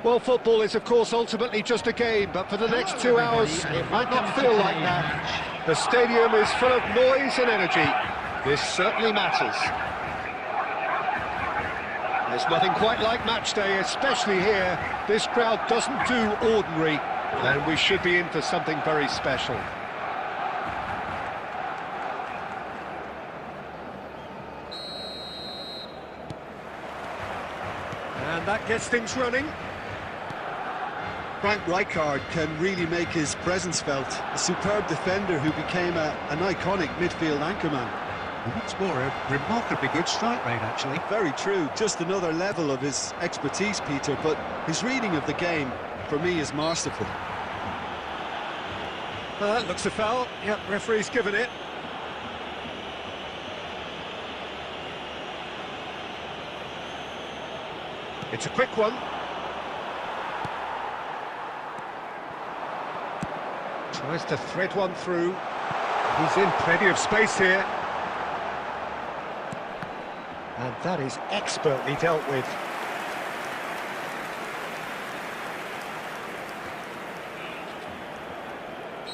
Well, football is, of course, ultimately just a game, but for the next 2 hours, it might not feel like that. The stadium is full of noise and energy. This certainly matters. There's nothing quite like match day, especially here. This crowd doesn't do ordinary, and we should be in for something very special. And that gets things running. Frank Rijkaard can really make his presence felt. A superb defender who became an iconic midfield anchorman. What's more, a remarkably good strike rate, actually. Very true. Just another level of his expertise, Peter, but his reading of the game, for me, is masterful. Looks a foul. Yep, referee's given it. It's a quick one. Tries to thread one through. He's in plenty of space here. And that is expertly dealt with.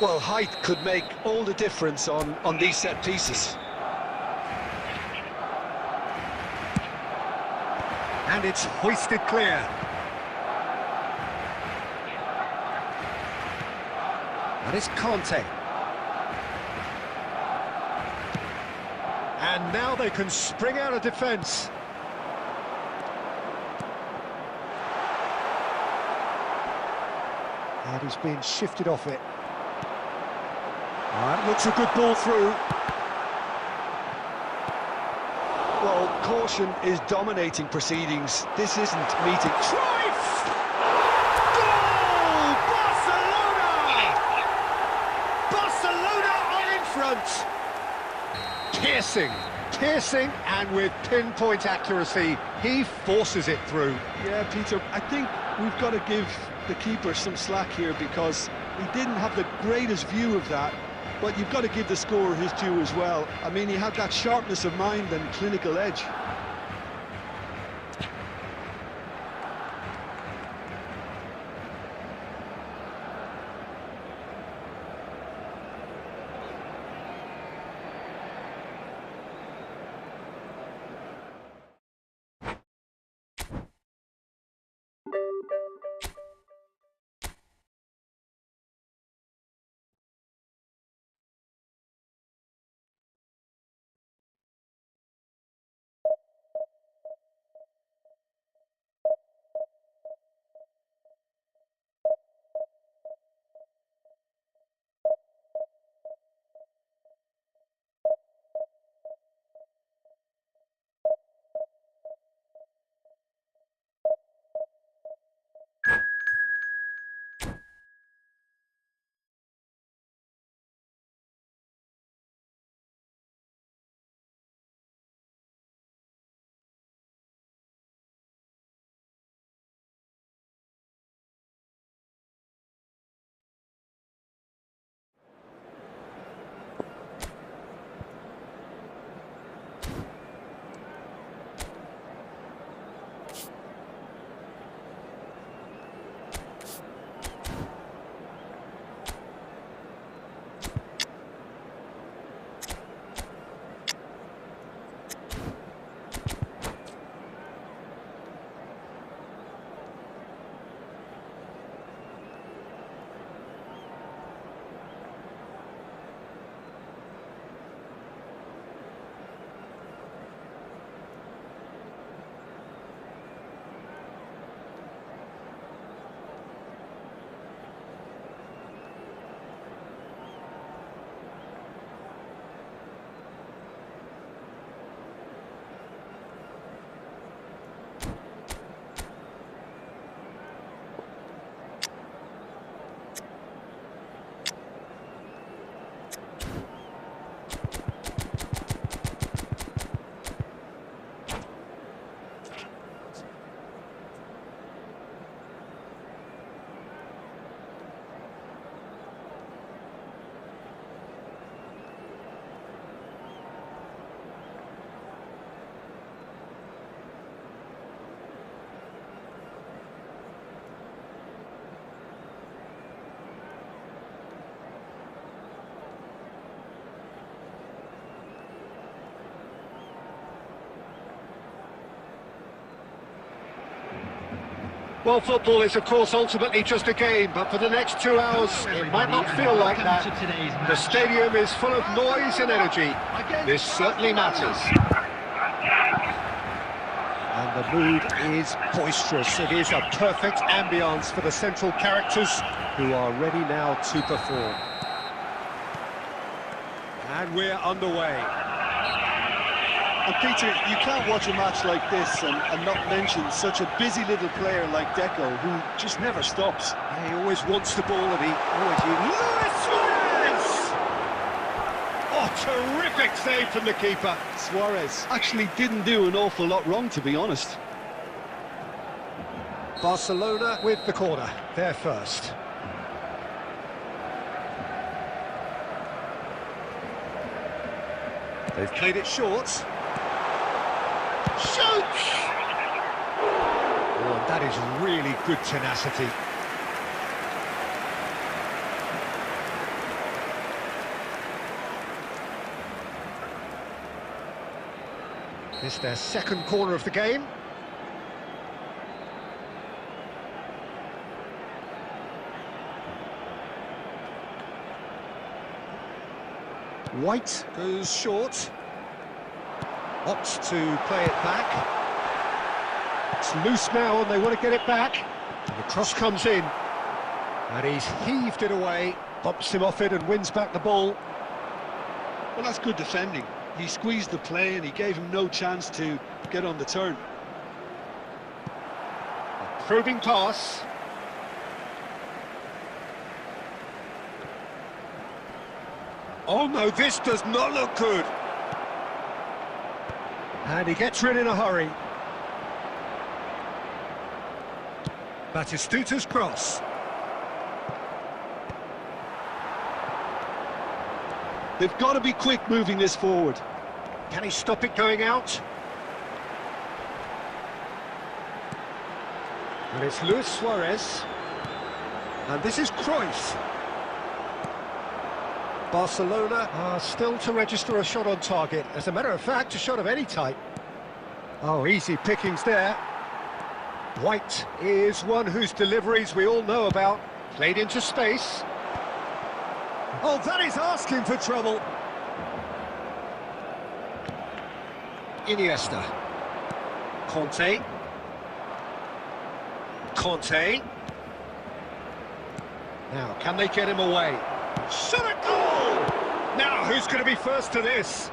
Well, height could make all the difference on these set pieces. And it's hoisted clear. And it's Conte. And now they can spring out of defence. And he's being shifted off it. That looks a good ball through. Well, caution is dominating proceedings. This isn't meeting. Cruyff! Goal! Barcelona! Barcelona are in front. Piercing, and with pinpoint accuracy, he forces it through. Yeah, Peter, I think we've got to give the keeper some slack here because he didn't have the greatest view of that, but you've got to give the scorer his due as well. I mean, he had that sharpness of mind and clinical edge. Well, football is, of course, ultimately just a game, but for the next 2 hours, it might not feel like that. The stadium is full of noise and energy. This certainly matters. And the mood is boisterous. It is a perfect ambience for the central characters who are ready now to perform. And we're underway. And Peter, you can't watch a match like this and not mention such a busy little player like Deco, who just never stops. He always wants the ball and he always uses... Luis Suarez! Oh, terrific save from the keeper. Suarez actually didn't do an awful lot wrong, to be honest. Barcelona with the corner, they're first. They've played it short. Shoots! Oh, that is really good tenacity. It's their second corner of the game. White goes short. Opts to play it back. It's loose now and they want to get it back. And the cross comes in. And he's heaved it away. Bumps him off it and wins back the ball. Well, that's good defending. He squeezed the play and he gave him no chance to get on the turn. A probing pass. Oh no, this does not look good. And he gets rid in a hurry. Batistuta's cross. They've got to be quick moving this forward. Can he stop it going out? And it's Luis Suarez. And this is Cruyff. Barcelona are still to register a shot on target. As a matter of fact, a shot of any type. Oh, easy pickings there. White is one whose deliveries we all know about. Played into space. Oh, that is asking for trouble. Iniesta. Conte. Conte. Now, can they get him away? Shot a goal! Now, who's going to be first to this?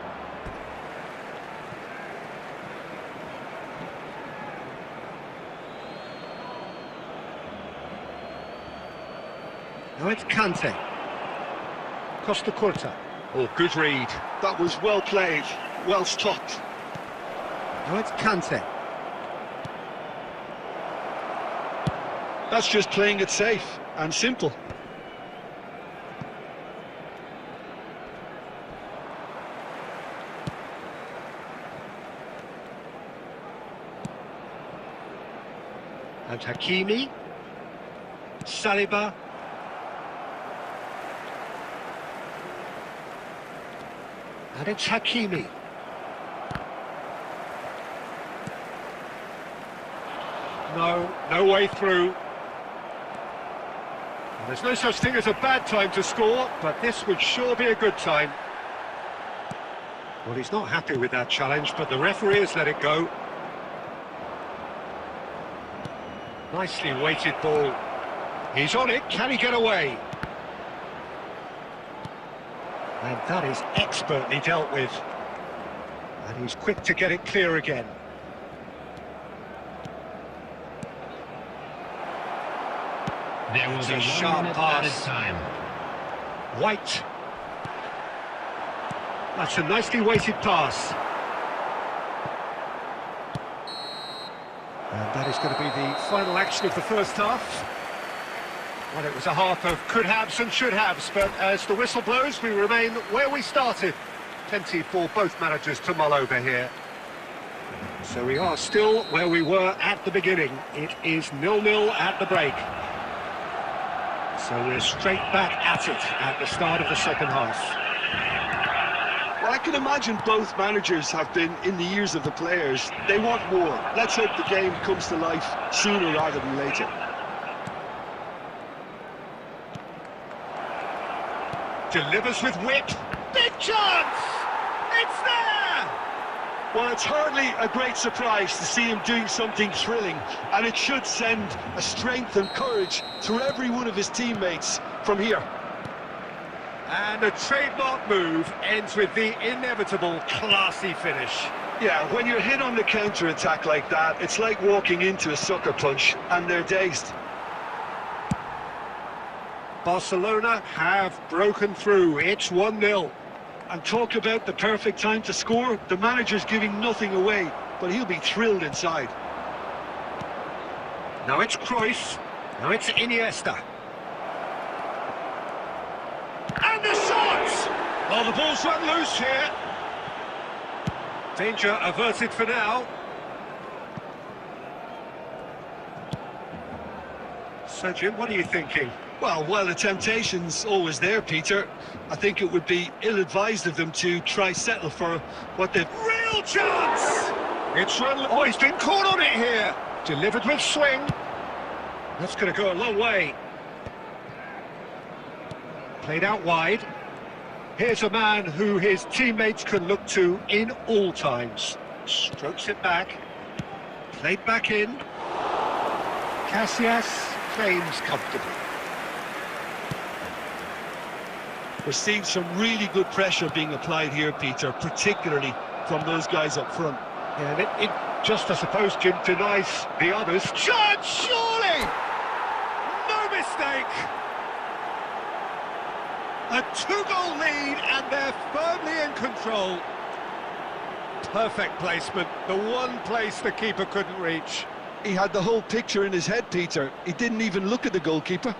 Now it's Kante. Costa Curta. Oh, good read. That was well played, well stopped. Now it's Kante. That's just playing it safe and simple. And Hakimi. Saliba. And it's Hakimi. No way through. And there's no such thing as a bad time to score, but this would sure be a good time. Well, he's not happy with that challenge, but the referee has let it go. Nicely weighted ball. He's on it, can he get away? And that is expertly dealt with. And he's quick to get it clear again. There will be a 1 sharp minute pass. added time. White. That's a nicely weighted pass. And that is going to be the final action of the first half. Well, it was a half of could-haves and should-haves, but as the whistle blows, we remain where we started. Plenty for both managers to mull over here. So we are still where we were at the beginning. It is 0-0 at the break. So we're straight back at it at the start of the second half. Well, I can imagine both managers have been in the ears of the players. They want more. Let's hope the game comes to life sooner rather than later. Delivers with wit. Big chance! It's there! Well, it's hardly a great surprise to see him doing something thrilling, and it should send a strength and courage through every one of his teammates from here. And the trademark move ends with the inevitable classy finish. Yeah, when you're hit on the counter-attack like that, it's like walking into a sucker punch, and they're dazed. Barcelona have broken through. It's 1-0. And talk about the perfect time to score. The manager's giving nothing away, but he'll be thrilled inside. Now it's Cruyff. Now it's Iniesta. And the shot! Oh, the ball's run loose here. Danger averted for now. So, Jim, what are you thinking? Well, while the temptation's always there, Peter, I think it would be ill-advised of them to try settle for what they've... Real chance! It's run... Oh, he's been caught on it here. Delivered with swing. That's going to go a long way. Played out wide. Here's a man who his teammates can look to in all times. Strokes it back. Played back in. Casillas claims comfortably. We're seeing some really good pressure being applied here, Peter, particularly from those guys up front. Yeah, and it just, I suppose, Jim, denies the others. Chance, surely! No mistake! A 2-goal lead, and they're firmly in control. Perfect placement, the one place the keeper couldn't reach. He had the whole picture in his head, Peter. He didn't even look at the goalkeeper.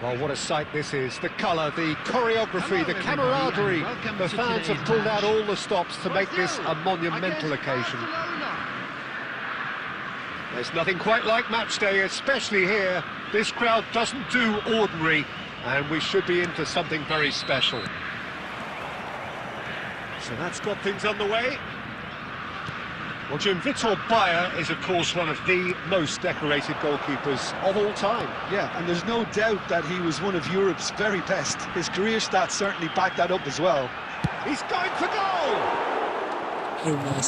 Well, what a sight this is. The colour, the choreography, the camaraderie. The fans have pulled out all the stops to make this a monumental occasion. There's nothing quite like match day, especially here. This crowd doesn't do ordinary, and we should be in for something very special. So that's got things underway. Well, Jim, Vitor Bayer is, of course, one of the most decorated goalkeepers of all time. Yeah, and there's no doubt that he was one of Europe's very best. His career stats certainly back that up as well. He's going for goal!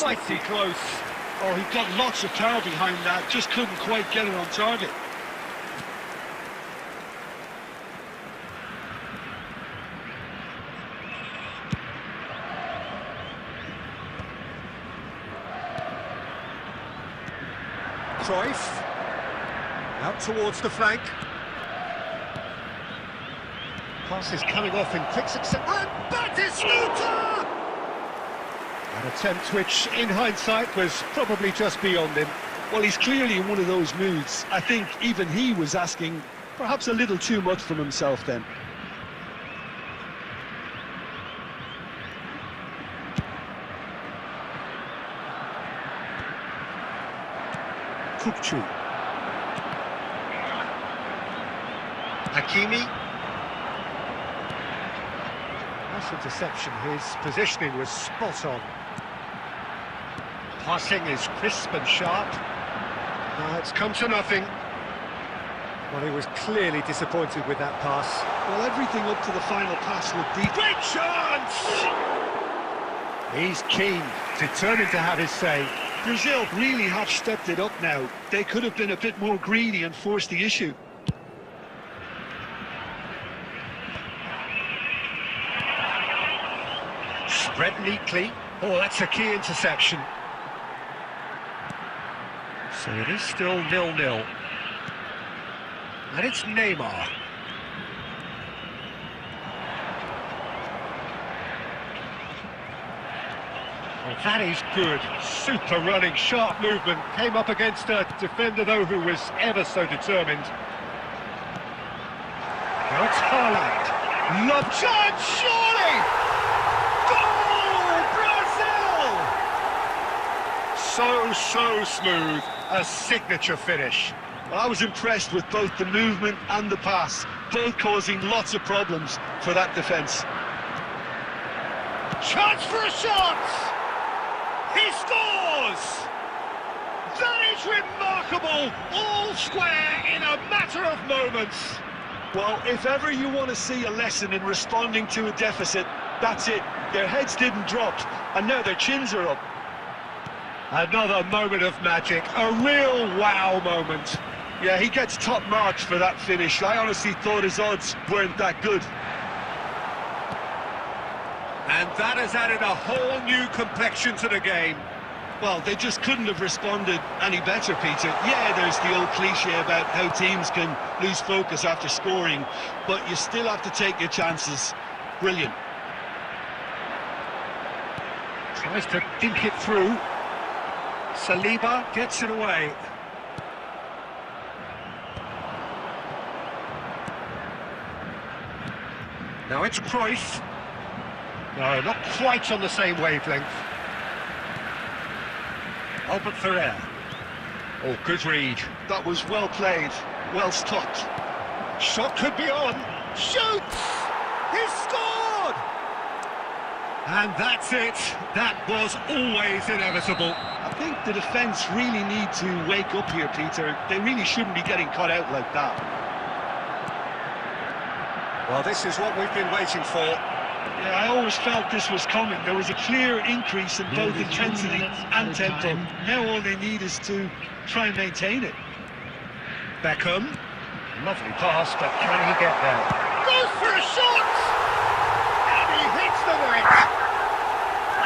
Mighty close. Oh, he got lots of power behind that, just couldn't quite get it on target. Cruyff, out towards the flank. Pass is coming off in quick succession. And Batistuta! An attempt which, in hindsight, was probably just beyond him. Well, he's clearly in one of those moods. I think even he was asking perhaps a little too much from himself then. Kupchu. Hakimi. Nice interception. His positioning was spot on. Passing is crisp and sharp. It's come to nothing. Well, he was clearly disappointed with that pass. Well, everything up to the final pass looked deep. Great chance! He's keen, determined to have his say. Brazil really have stepped it up now. They could have been a bit more greedy and forced the issue. Spread neatly. Oh, that's a key interception. So it is still 0-0. And it's Neymar. Well, that is good. Super running, sharp movement. Came up against a defender, though, who was ever so determined. Now it's Haaland. Love chance, surely! Goal! Brazil! So smooth. A signature finish. Well, I was impressed with both the movement and the pass, both causing lots of problems for that defence. Chance for a shot! He scores! That is remarkable! All square in a matter of moments. Well, if ever you want to see a lesson in responding to a deficit, that's it. Their heads didn't drop, and now their chins are up. Another moment of magic, a real wow moment. Yeah, he gets top marks for that finish. I honestly thought his odds weren't that good. And that has added a whole new complexion to the game. Well, they just couldn't have responded any better, Peter. Yeah, there's the old cliche about how teams can lose focus after scoring, but you still have to take your chances. Brilliant. Tries to dink it through. Saliba gets it away. Now it's Cruyff. No, not quite on the same wavelength. Albert Ferrer. Oh, good read. That was well played, well stopped. Shot could be on. Shoots! He scored! And that's it. That was always inevitable. I think the defence really need to wake up here, Peter. They really shouldn't be getting caught out like that. Well, this is what we've been waiting for. Yeah, I always felt this was coming. There was a clear increase in both intensity and tempo. Now all they need is to try and maintain it. Beckham. Lovely pass, but can he get there? Goes for a shot! And he hits the net!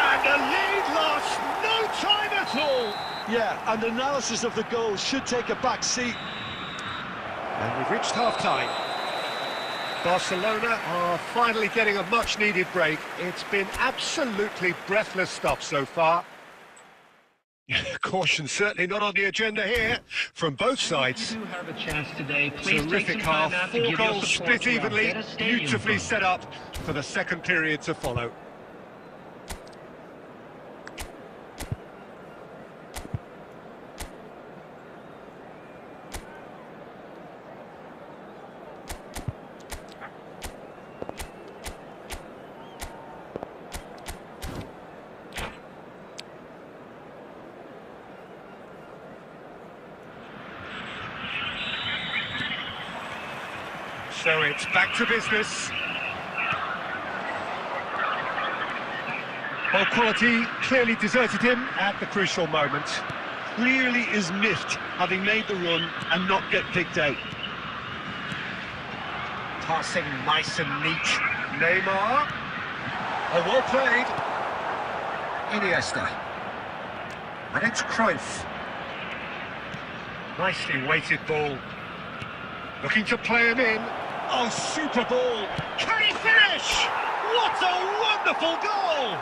And the lead lost no time at all! Yeah, and analysis of the goal should take a back seat. And we've reached half-time. Barcelona are finally getting a much-needed break. It's been absolutely breathless stuff so far. Caution certainly not on the agenda here from both sides. You do have a chance today. Please terrific half, 4 goals split evenly, beautifully set up for the second period to follow. So it's back to business. Well, quality clearly deserted him at the crucial moment. Clearly is miffed, having made the run and not get picked out. Passing nice and neat. Neymar. Oh, well played. Iniesta. And it's Cruyff. Nicely weighted ball. Looking to play him in. Oh, super ball. Can he finish? What a wonderful goal!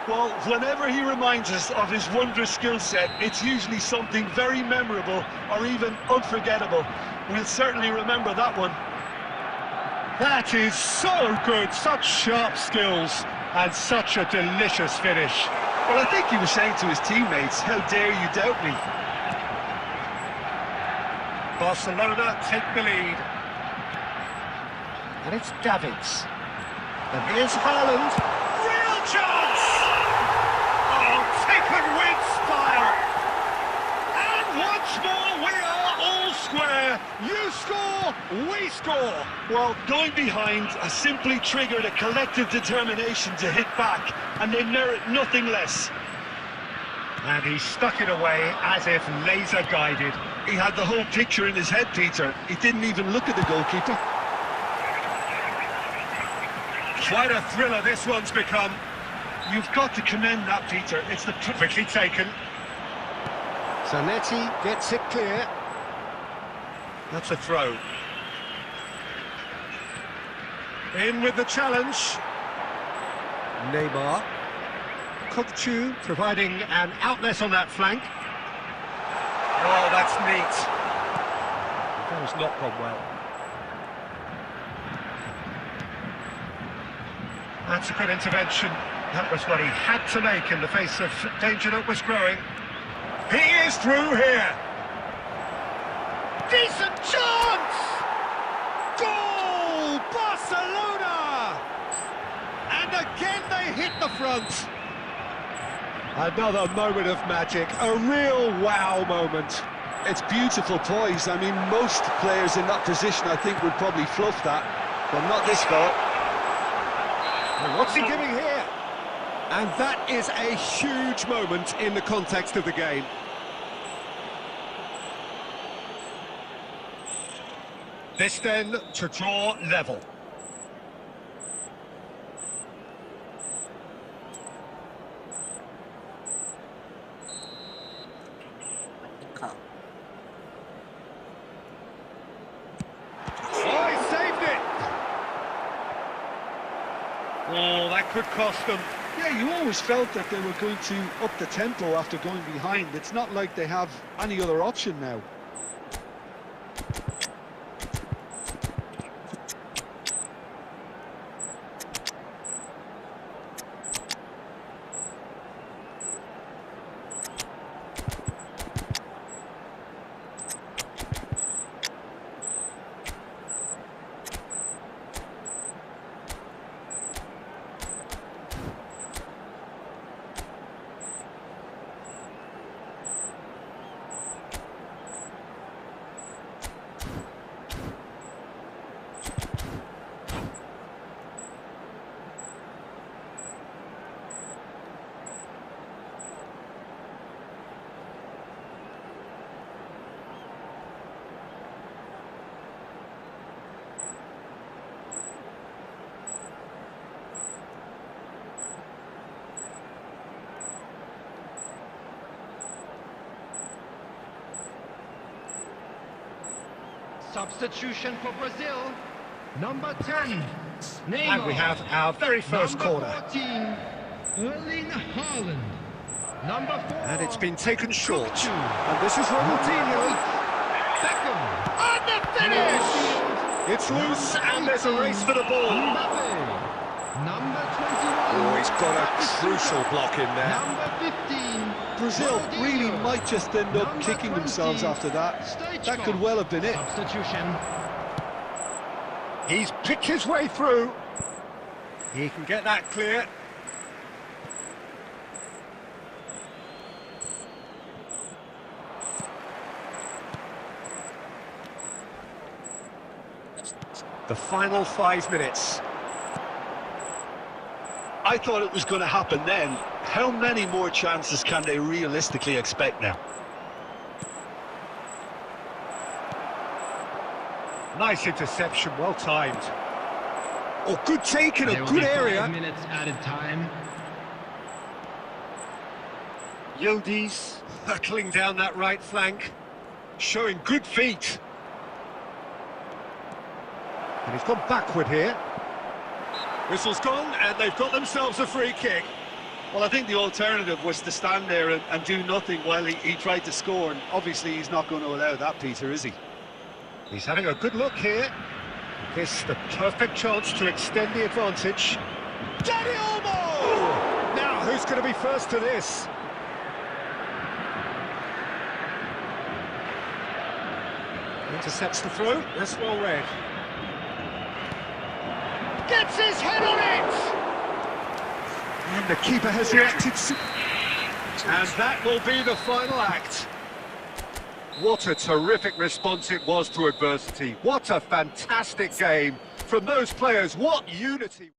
Well, whenever he reminds us of his wondrous skill set, it's usually something very memorable or even unforgettable. We'll certainly remember that one. That is so good, such sharp skills, and such a delicious finish. Well, I think he was saying to his teammates, how dare you doubt me? Barcelona take the lead. And it's Davids. And here's Haaland. Real chance! Oh, taken with style. And once more, we are all square. You score, we score. Well, going behind has simply triggered a collective determination to hit back, and they merit nothing less. And he stuck it away as if laser-guided. He had the whole picture in his head, Peter. He didn't even look at the goalkeeper. Quite a thriller this one's become. You've got to commend that, Peter. It's the Quickly taken. Zanetti gets it clear. That's a throw. In with the challenge. Neymar. Kokchu providing an outlet on that flank. Oh, that's neat. That has not gone well. That's a good intervention. That was what he had to make in the face of danger that was growing. He is through here. Decent chance! Goal! Barcelona! And again they hit the front. Another moment of magic, a real wow moment. It's beautiful poise. I mean, most players in that position, I think, would probably fluff that, but not this fella. Well, what's he giving here? And that is a huge moment in the context of the game. This then to draw level. Oh, he saved it! Oh, that could cost them. Yeah, you always felt that they were going to up the tempo after going behind. It's not like they have any other option now. Substitution for Brazil, number 10, Neymar. And we have our very first corner. Number 14, Erling Haaland. Number 4, And it's been taken short. Kokchu. And this is Ronaldinho. Beckham. And the finish! It's loose and there's a race for the ball. Mbappe. Number 21. Oh, he's got a crucial block in there. Number 15. Brazil Ronaldinho. really might just end up Number kicking 20, themselves after that. Stoichkov. That could well have been it. Substitution. He's picked his way through. He can get that clear. The final 5 minutes. I thought it was going to happen then. How many more chances can they realistically expect now? Nice interception, well timed. Oh, good take in There a will good be 5 area. minutes added time. Yildiz hurtling down that right flank, showing good feet. And he's gone backward here. Whistle's gone, and they've got themselves a free kick. Well, I think the alternative was to stand there and do nothing while he tried to score, and obviously he's not going to allow that, Peter, is he? He's having a good look here. This the perfect chance to extend the advantage. Daddy Olmo! Now, who's going to be first to this? Intercepts the throw. That's well read. Gets his head on it! And the keeper has reacted. And that will be the final act. What a terrific response it was to adversity. What a fantastic game from those players. What unity.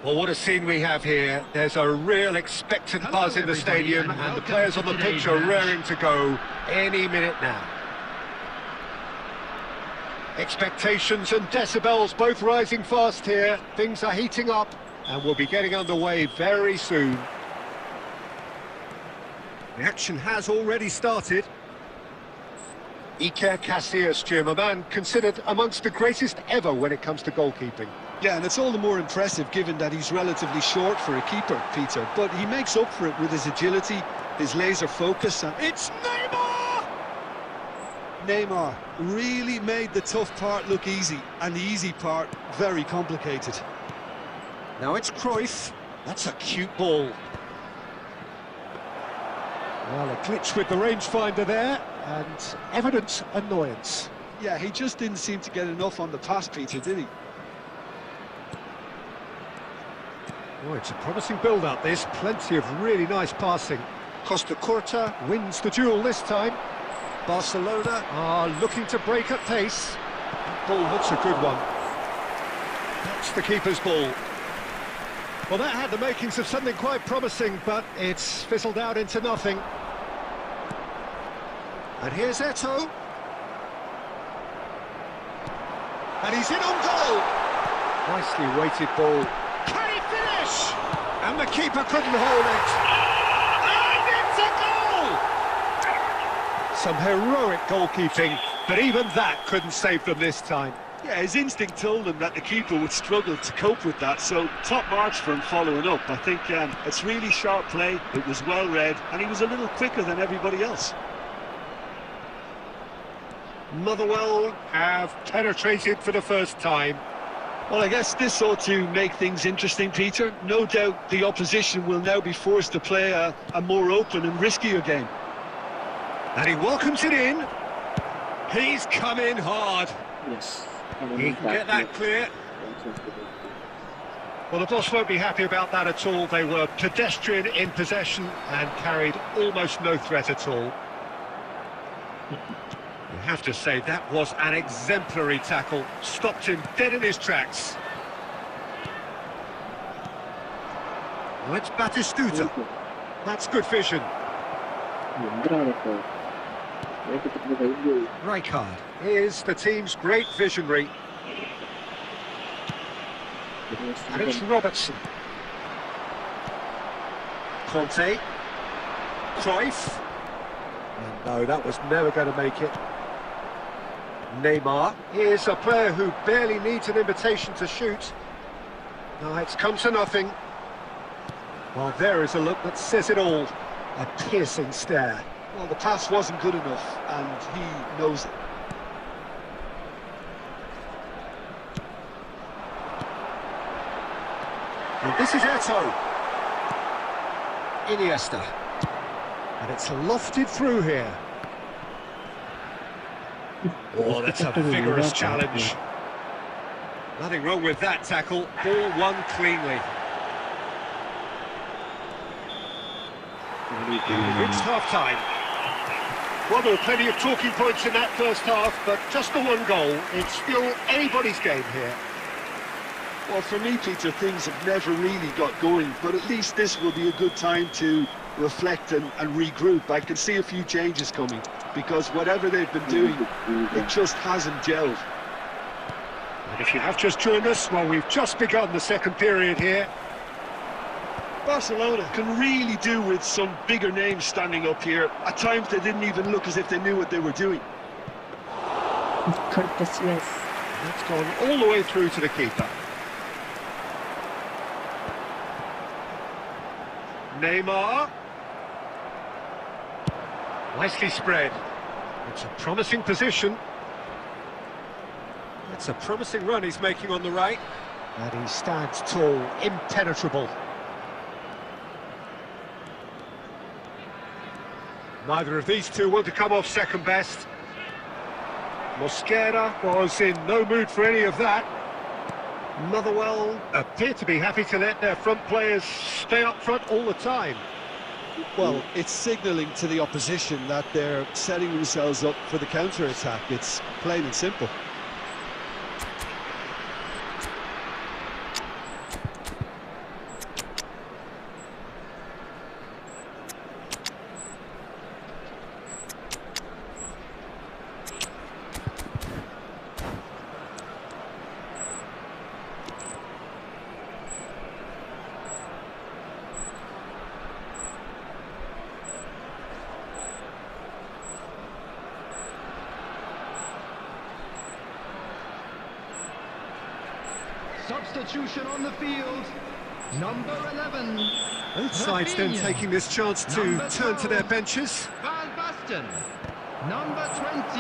Well, what a scene we have here. There's a real expectant buzz in the stadium, and the players on the pitch are raring to go any minute now. Expectations and decibels both rising fast here. Things are heating up, and we'll be getting underway very soon. The action has already started. Iker Casillas, Jim, a man considered amongst the greatest ever when it comes to goalkeeping. Yeah, and it's all the more impressive given that he's relatively short for a keeper, Peter. But he makes up for it with his agility, his laser focus. And It's Neymar! Neymar really made the tough part look easy, and the easy part very complicated. Now it's Cruyff. That's a cute ball. Well, a glitch with the rangefinder there, and evident annoyance. Yeah, he just didn't seem to get enough on the pass, Peter, did he? Oh, it's a promising build-up, this. Plenty of really nice passing. Costa Curta wins the duel this time. Barcelona are looking to break at pace. That ball looks a good one. That's the keeper's ball. Well, that had the makings of something quite promising, but it's fizzled out into nothing. And here's Eto'o. And he's in on goal. Nicely weighted ball. Can he finish? And the keeper couldn't hold it. And it's a goal! Some heroic goalkeeping, but even that couldn't save them this time. Yeah, his instinct told him that the keeper would struggle to cope with that, so top marks for him following up. I think it's really sharp play, it was well read, and he was a little quicker than everybody else. Motherwell have penetrated for the first time. Well, I guess this ought to make things interesting, Peter. No doubt the opposition will now be forced to play a more open and riskier game. And he welcomes it in. He's come in hard. Yes. He can get that clear. Well, the boss won't be happy about that at all. They were pedestrian in possession and carried almost no threat at all. You have to say that was an exemplary tackle. Stopped him dead in his tracks. Well, it's Batistuta. That's good vision. Rijkaard is the team's great visionary. And it's Robertson. Conte. Cruyff. And no, that was never going to make it. Neymar is a player who barely needs an invitation to shoot. No, it's come to nothing. Well, there is a look that says it all. A piercing stare. Well, the pass wasn't good enough, and he knows it. And this is Eto'o. Iniesta. And it's lofted through here. Oh, that's a vigorous challenge. Nothing wrong with that tackle. Ball won cleanly. It's half-time. Well, there were plenty of talking points in that first half, but just the one goal. It's still anybody's game here. Well, for me, Peter, things have never really got going, but at least this will be a good time to reflect and regroup. I can see a few changes coming, because whatever they've been doing, it just hasn't gelled. And if you have just joined us, well, we've just begun the second period here. Barcelona can really do with some bigger names standing up here. At times they didn't even look as if they knew what they were doing. That's gone all the way through to the keeper. Neymar. Nicely spread. It's a promising position. That's a promising run he's making on the right. And he stands tall, impenetrable. Neither of these two want to come off second best. Mosquera was in no mood for any of that. Motherwell appear to be happy to let their front players stay up front all the time. Well, it's signalling to the opposition that they're setting themselves up for the counter-attack. It's plain and simple. Substitution on the field, number 11. Both sides then taking this chance to turn to their benches. Van Basten, number 20,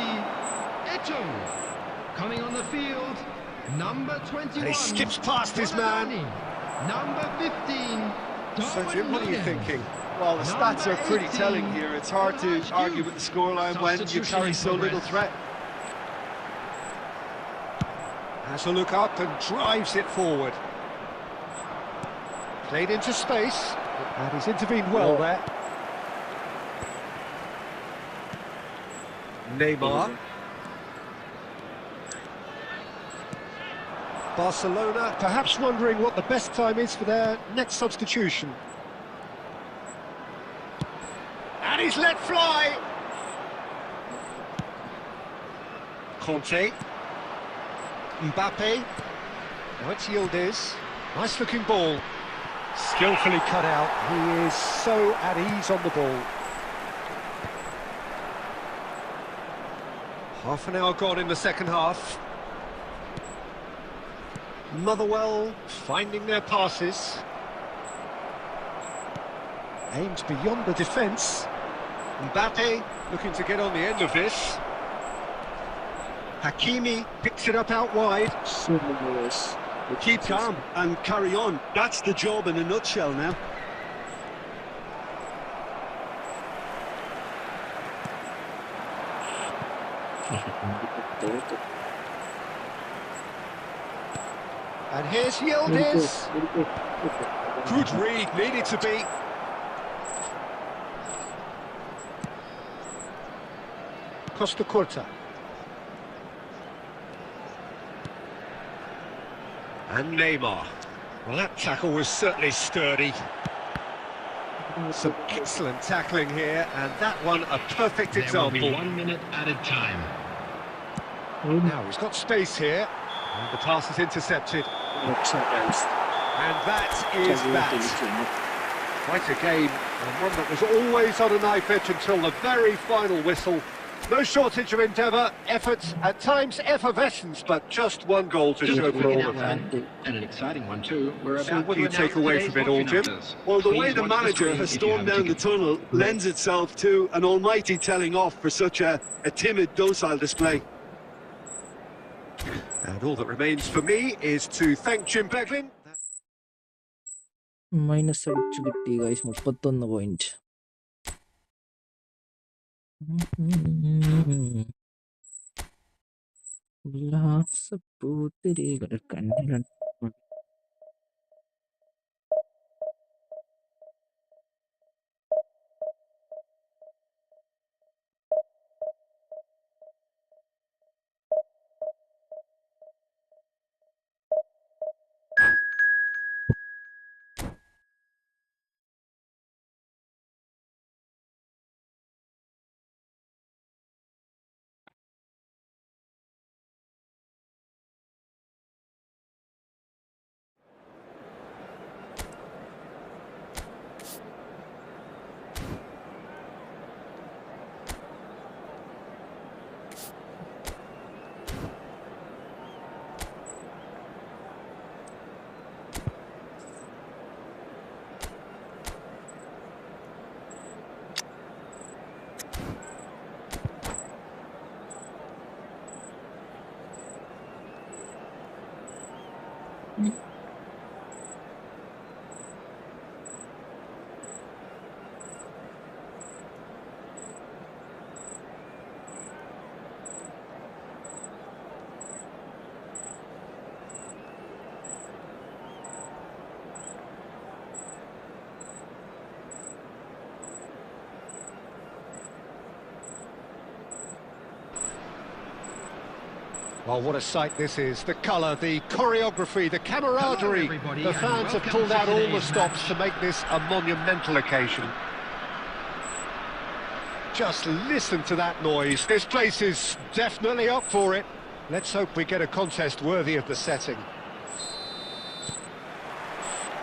Eto'o. Coming on the field, number 21. And he skips past his man. Number 15, So Jim, what are you thinking? Well, the stats are pretty telling here. It's hard to argue with the scoreline when you carry so little threat. Has a look up and drives it forward. Played into space, and he's intervened well there. Neymar. Barcelona perhaps wondering what the best time is for their next substitution. And he's let fly! Conte. Mbappe. Now it's Yildiz. Nice looking ball. Skillfully cut out. He is so at ease on the ball. Half an hour gone in the second half. Motherwell finding their passes. Aimed beyond the defence. Mbappe looking to get on the end of this. Hakimi picks it up out wide. Keep calm and carry on. That's the job in a nutshell now. And here's Yildiz. Good read, needed to be. Costa Curta. And Neymar. Well, that tackle was certainly sturdy. Some excellent tackling here, and that one a perfect There will example. be 1 minute added time. Now he's got space here, and the pass is intercepted. And that is that. Quite a game, and one that was always on a knife edge until the very final whistle. No shortage of endeavour, efforts, at times effervescence, but just one goal to show for all of that. And an exciting one too. So what do you take away from it all, Jim? Well, the way the manager has stormed down the tunnel lends itself to an almighty telling off for such a timid, docile display. And all that remains for me is to thank Jim Beglin. Minus അടിച്ചു കിട്ടി guys 31 point. ഉല്ലാസപ്പൂത്തിരികൾ കണ്ണിലുണ്ട്. Well, what a sight this is. The colour, the choreography, the camaraderie. The fans have pulled out all the stops to make this a monumental occasion. Just listen to that noise. This place is definitely up for it. Let's hope we get a contest worthy of the setting.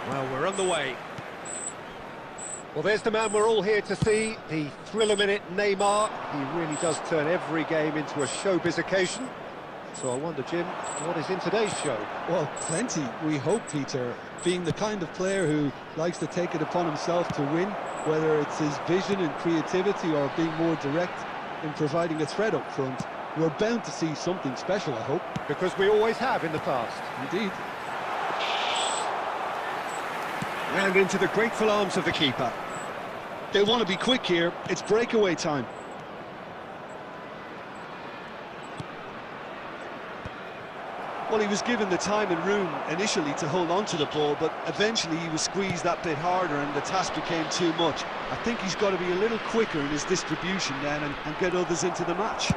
Well, we're on the way. Well, there's the man we're all here to see, the thriller-minute Neymar. He really does turn every game into a showbiz occasion. So I wonder, Jim, what is in today's show? Well, plenty, we hope, Peter. Being the kind of player who likes to take it upon himself to win, whether it's his vision and creativity or being more direct in providing a threat up front, we're bound to see something special, I hope. Because we always have in the past. Indeed. And into the grateful arms of the keeper. They want to be quick here, it's breakaway time. Well, he was given the time and room initially to hold on to the ball, but eventually he was squeezed that bit harder and the task became too much. I think he's got to be a little quicker in his distribution then and get others into the match.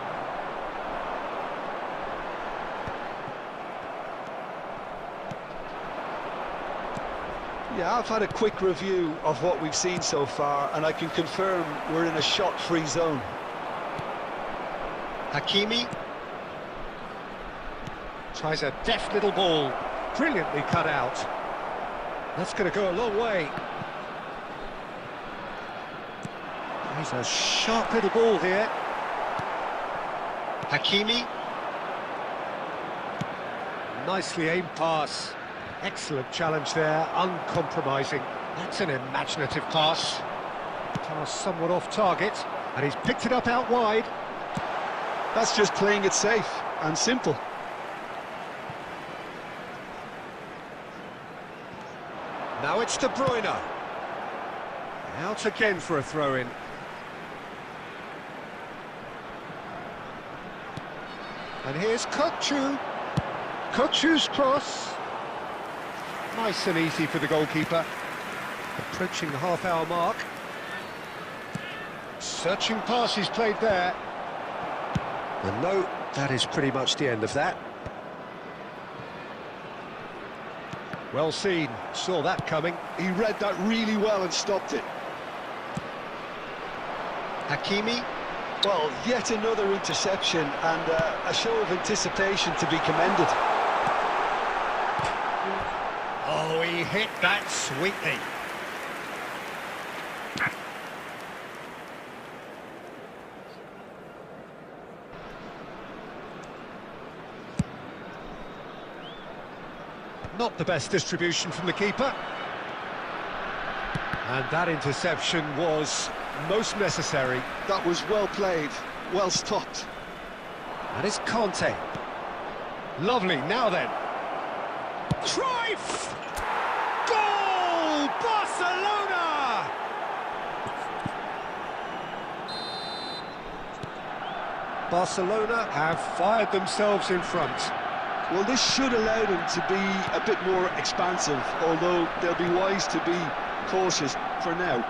Yeah, I've had a quick review of what we've seen so far, and I can confirm we're in a shot-free zone. Hakimi tries a deft little ball, brilliantly cut out. That's going to go a long way. He's a sharp little ball here. Hakimi. Nicely aimed pass. Excellent challenge there, uncompromising. That's an imaginative pass. Pass somewhat off target, and he's picked it up out wide. That's just playing it safe and simple. Now it's De Bruyne. Out again for a throw-in. And here's Kochu. Kochu's cross. Nice and easy for the goalkeeper. Approaching the half-hour mark. Searching pass he's played there. And no, that is pretty much the end of that. Well seen, saw that coming. He read that really well and stopped it. Hakimi. Well, yet another interception and a show of anticipation to be commended. Oh, he hit that sweetly. Not the best distribution from the keeper. And that interception was most necessary. That was well played, well stopped. And it's Conte. Lovely, now then. Cruyff! Goal! Barcelona! Barcelona have fired themselves in front. Well, this should allow them to be a bit more expansive, although they'll be wise to be cautious for now.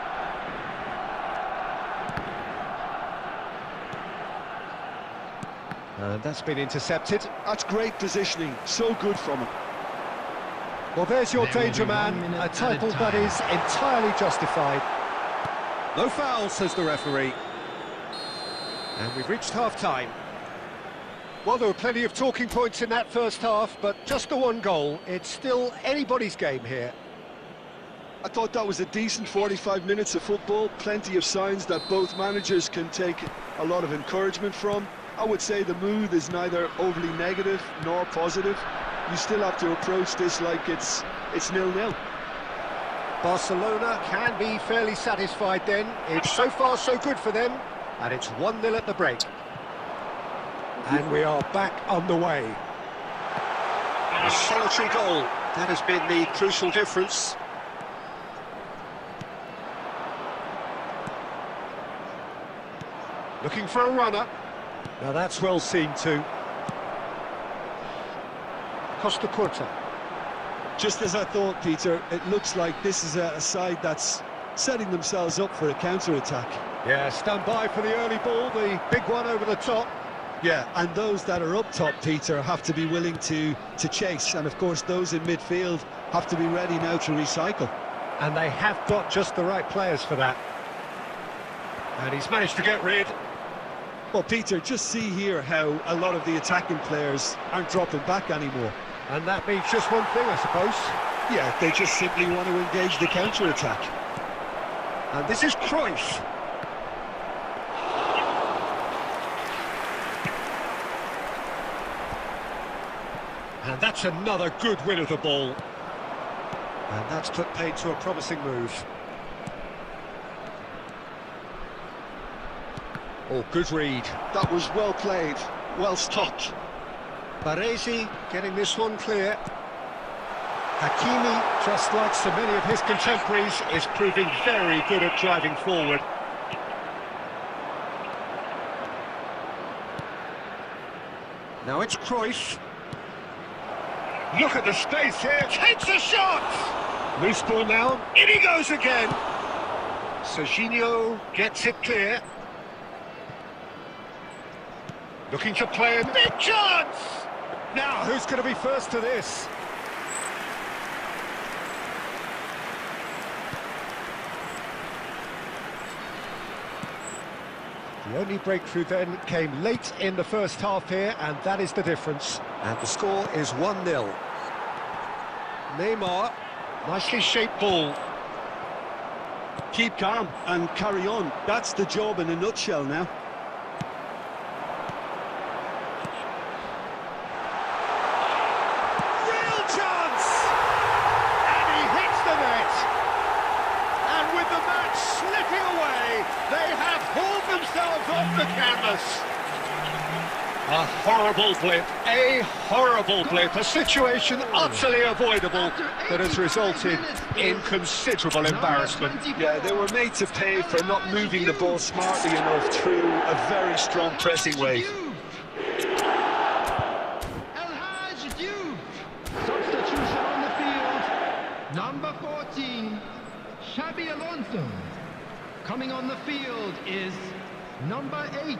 And that's been intercepted. That's great positioning, so good from him. Well, there's your There will danger be man, 1 minute a at a title that time. is entirely justified. No foul, says the referee. And we've reached half-time. Well, there were plenty of talking points in that first half, but just the one goal. It's still anybody's game here. I thought that was a decent 45 minutes of football, plenty of signs that both managers can take a lot of encouragement from. I would say the mood is neither overly negative nor positive. You still have to approach this like it's 0-0. Barcelona can be fairly satisfied then. It's so far so good for them, and it's 1-0 at the break. And we are back on the way. A solitary goal. That has been the crucial difference. Looking for a runner. Now that's well seen too. Costa Curta. Just as I thought, Peter, it looks like this is a side that's setting themselves up for a counter-attack. Yeah, stand by for the early ball, the big one over the top. Yeah, and those that are up top, Peter, have to be willing to chase. And of course, those in midfield have to be ready now to recycle. And they have got just the right players for that. And he's managed to get rid. Well, Peter, just see here how a lot of the attacking players aren't dropping back anymore. And that means just one thing, I suppose. Yeah, they just simply want to engage the counter-attack. And this is Cruyff. And that's another good win of the ball. And that's put paid to a promising move. Oh, good read. That was well played, well stopped. Baresi getting this one clear. Hakimi, just like so many of his contemporaries, is proving very good at driving forward. Now it's Cruyff. Look at the space here. Takes a shot! Loose ball now. In he goes again. Serginho gets it clear. Looking to play a big chance! Now, who's going to be first to this? The only breakthrough then came late in the first half here, and that is the difference. And the score is 1-0. Neymar, nicely shaped ball. Keep calm and carry on. That's the job in a nutshell now. Real chance! And he hits the net. And with the match slipping away, they have hauled themselves off the canvas. A horrible blip, a situation utterly avoidable that has resulted in considerable embarrassment. Yeah, they were made to pay for not moving the ball smartly enough through a very strong pressing wave. Substitution on the field. Number 14, Xabi Alonso. Coming on the field is number 8,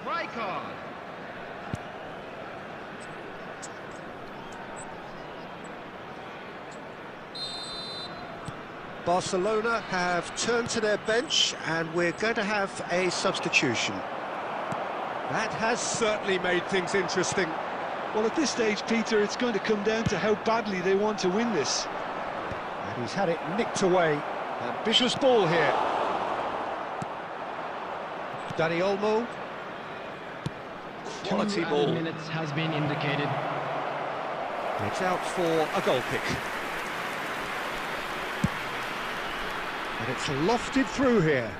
Rijkaard. Barcelona have turned to their bench and we're going to have a substitution. That has certainly made things interesting. Well, at this stage, Peter, it's going to come down to how badly they want to win this. And he's had it nicked away. Ambitious ball here. Dani Olmo. Quality ball. 2 minutes has been indicated. It's out for a goal kick. And it's lofted through here.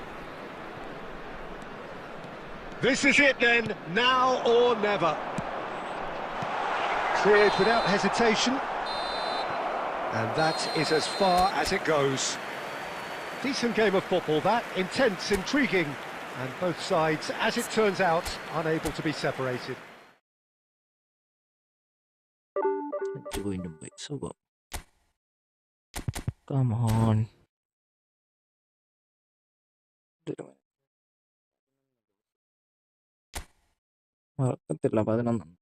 This is it then, now or never. Cleared without hesitation. And that is as far as it goes. Decent game of football that, intense, intriguing, and both sides, as it turns out, unable to be separated. So go. Come on. മറക്കത്തില്ല 11.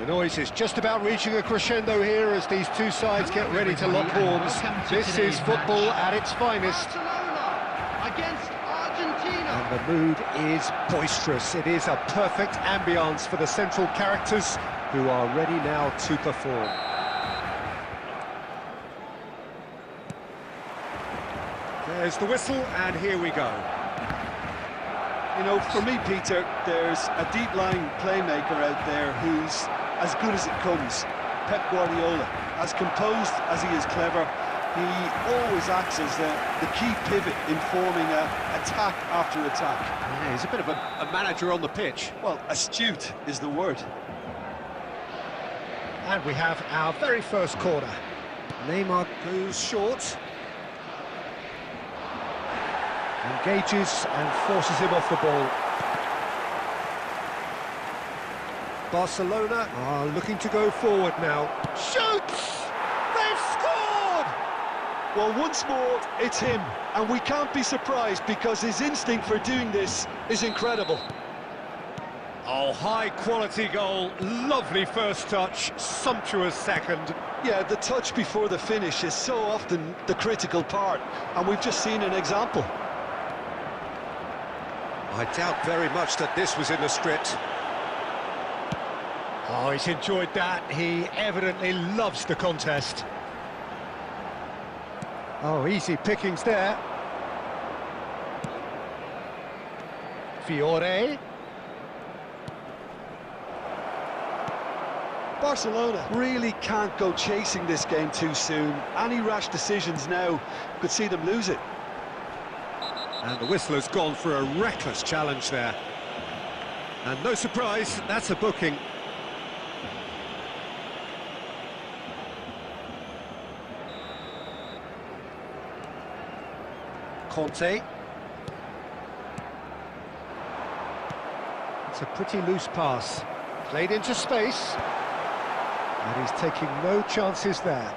The noise is just about reaching a crescendo here as these two sides get ready to lock horns. This is football at its finest. Barcelona against Argentina. And the mood is boisterous. It is a perfect ambience for the central characters who are ready now to perform. There's the whistle, and here we go. You know, for me, Peter, there's a deep-lying playmaker out there who's as good as it comes. Pep Guardiola. As composed as he is clever, he always acts as the key pivot in forming attack after attack. Yeah, he's a bit of a manager on the pitch. Well, astute is the word. And we have our very first corner. Neymar goes short. Engages and forces him off the ball. Barcelona are looking to go forward now. Shoots! They've scored! Well, once more, it's him. And we can't be surprised because his instinct for doing this is incredible. Oh, high-quality goal. Lovely first touch. Sumptuous second. Yeah, the touch before the finish is so often the critical part. And we've just seen an example. I doubt very much that this was in the script. Oh, he's enjoyed that. He evidently loves the contest. Oh, easy pickings there. Fiore. Barcelona really can't go chasing this game too soon. Any rash decisions now could see them lose it. And the whistle has gone for a reckless challenge there. And no surprise, that's a booking. Conte. It's a pretty loose pass. Played into space. And he's taking no chances there.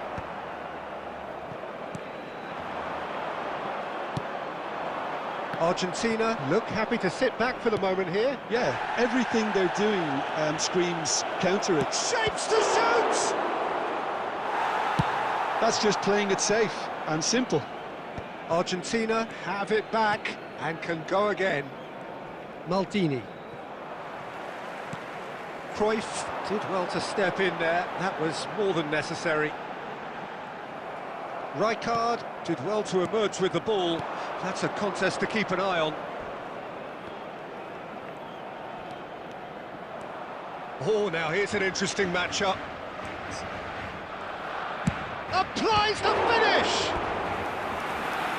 Argentina look happy to sit back for the moment here. Yeah, everything they're doing screams counter it. Shapes to shoot! That's just playing it safe and simple. Argentina have it back and can go again. Maldini. Cruyff did well to step in there. That was more than necessary. Rijkaard did well to emerge with the ball. That's a contest to keep an eye on. Oh, now here's an interesting matchup. Applies the finish!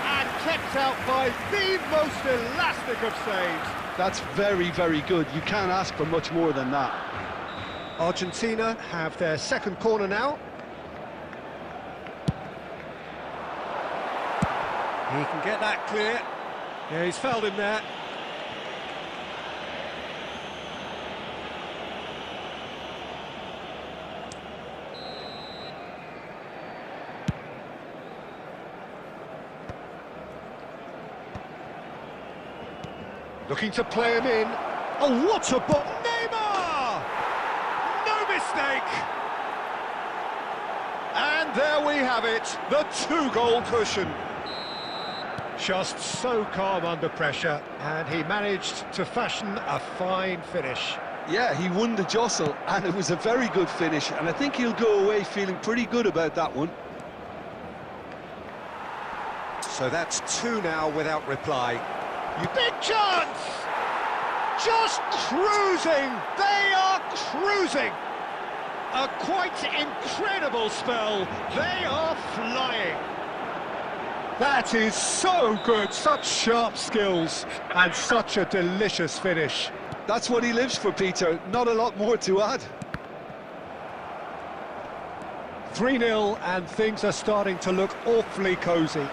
And kept out by the most elastic of saves. That's very, very good. You can't ask for much more than that. Argentina have their second corner now. He can get that clear. Yeah, he's fouled him there. Looking to play him in. Oh, what a ball! Neymar! No mistake! And there we have it, the two-goal cushion. Just so calm under pressure, and he managed to fashion a fine finish. Yeah, he won the jostle, and it was a very good finish, and I think he'll go away feeling pretty good about that one. So that's two now without reply. Big chance! Just cruising! They are cruising! A quite incredible spell. They are flying. That is so good, such sharp skills, and such a delicious finish. That's what he lives for, Peter. Not a lot more to add. 3-0, and things are starting to look awfully cosy.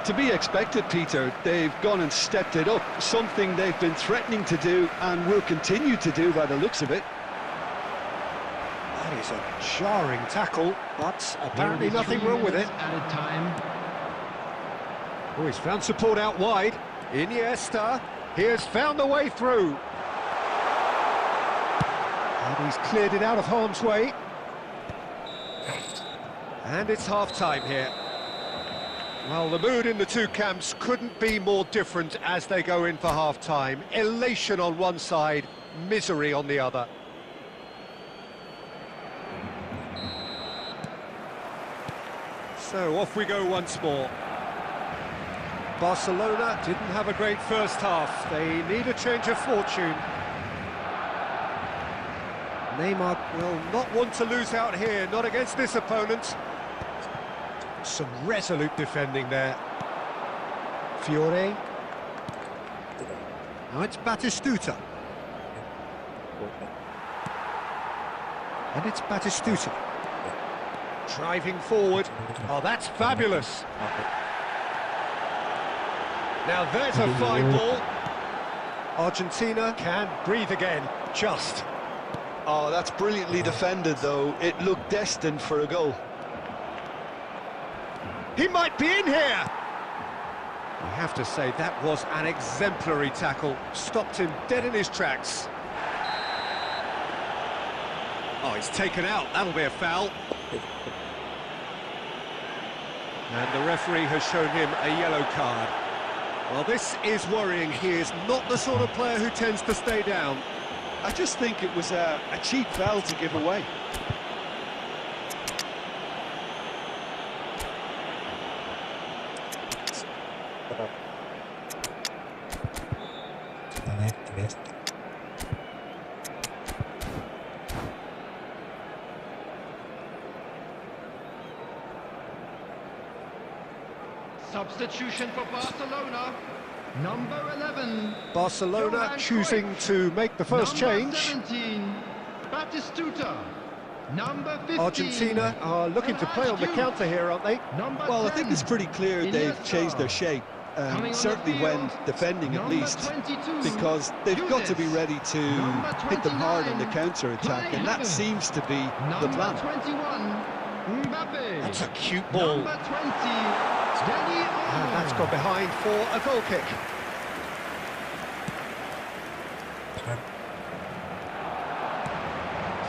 To be expected, Peter. They've gone and stepped it up, something they've been threatening to do and will continue to do by the looks of it. That is a jarring tackle, but apparently nothing wrong with it. Added time. Oh, he's found support out wide. Iniesta, he has found the way through. And he's cleared it out of harm's way. And it's half-time here. Well, the mood in the two camps couldn't be more different as they go in for half-time. Elation on one side, misery on the other. So off we go once more. Barcelona didn't have a great first half. They need a change of fortune. Neymar will not want to lose out here, not against this opponent. Some resolute defending there. Fiore. Now it's Batistuta. And it's Batistuta. Driving forward. Oh, that's fabulous. Now there's a fine ball. Argentina can breathe again, just. Oh, that's brilliantly defended, though. It looked destined for a goal. He might be in here! We have to say that was an exemplary tackle. Stopped him dead in his tracks. Oh, he's taken out. That'll be a foul. And the referee has shown him a yellow card. Well, this is worrying. He is not the sort of player who tends to stay down. I just think it was a cheap foul to give away. Substitution for Barcelona. Number 11. Barcelona choosing to make the first change. 17. Batistuta. Number 15. Argentina are looking to play on the counter here, aren't they? Well, I think it's pretty clear they've changed their shape. Certainly when defending at least, because they've got to be ready to hit them hard on the counter-attack, and that seems to be the plan. 21. Mbappe. That's a cute ball. Number 20. And that's gone behind for a goal kick.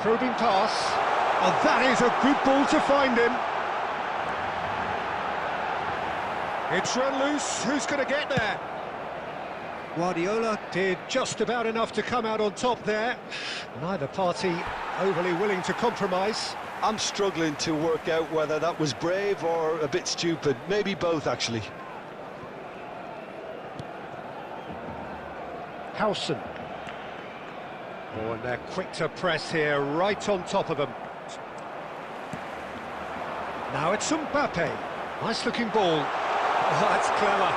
Probing pass. Oh, that is a good ball to find him. It's run loose. Who's going to get there? Guardiola did just about enough to come out on top there. Neither party overly willing to compromise. I'm struggling to work out whether that was brave or a bit stupid. Maybe both, actually. Howson. Oh, and they're quick to press here, right on top of them. Now it's Mbappe. Nice-looking ball. Oh, that's clever.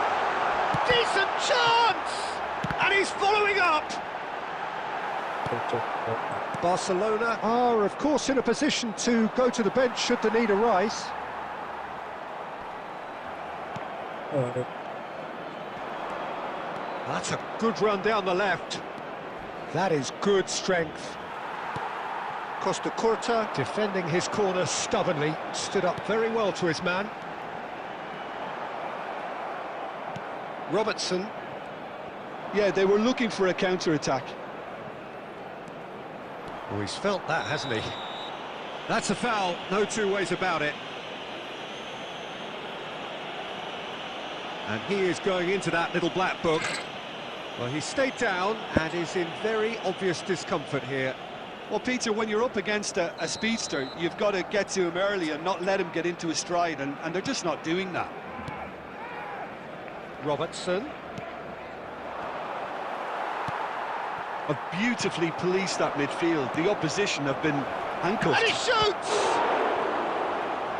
Decent chance! And he's following up! Barcelona are, of course, in a position to go to the bench should the need arise. That's a good run down the left. That is good strength. Costa Curta defending his corner stubbornly, stood up very well to his man. Robertson. Yeah, they were looking for a counter-attack. Oh, he's felt that, hasn't he? That's a foul, no two ways about it. And he is going into that little black book. Well, he stayed down and is in very obvious discomfort here. Well, Peter, when you're up against a speedster, you've got to get to him early and not let him get into his stride, and they're just not doing that. Robertson. Have beautifully policed that midfield. The opposition have been handcuffed. And he shoots!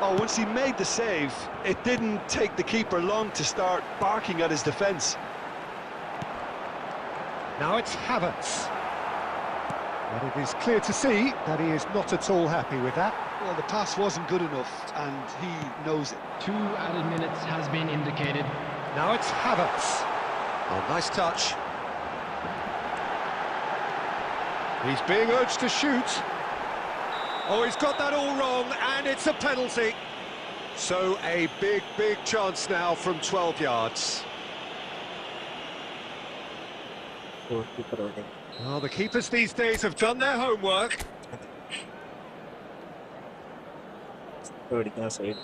Oh, once he made the save, it didn't take the keeper long to start barking at his defence. Now it's Havertz. But it is clear to see that he is not at all happy with that. Well, the pass wasn't good enough, and he knows it. 2 added minutes has been indicated. Now it's Havertz. Oh, nice touch. He's being urged to shoot. Oh, he's got that all wrong, and it's a penalty. So a big, big chance now from 12 yards. Well, the keepers these days have done their homework. Brilliant save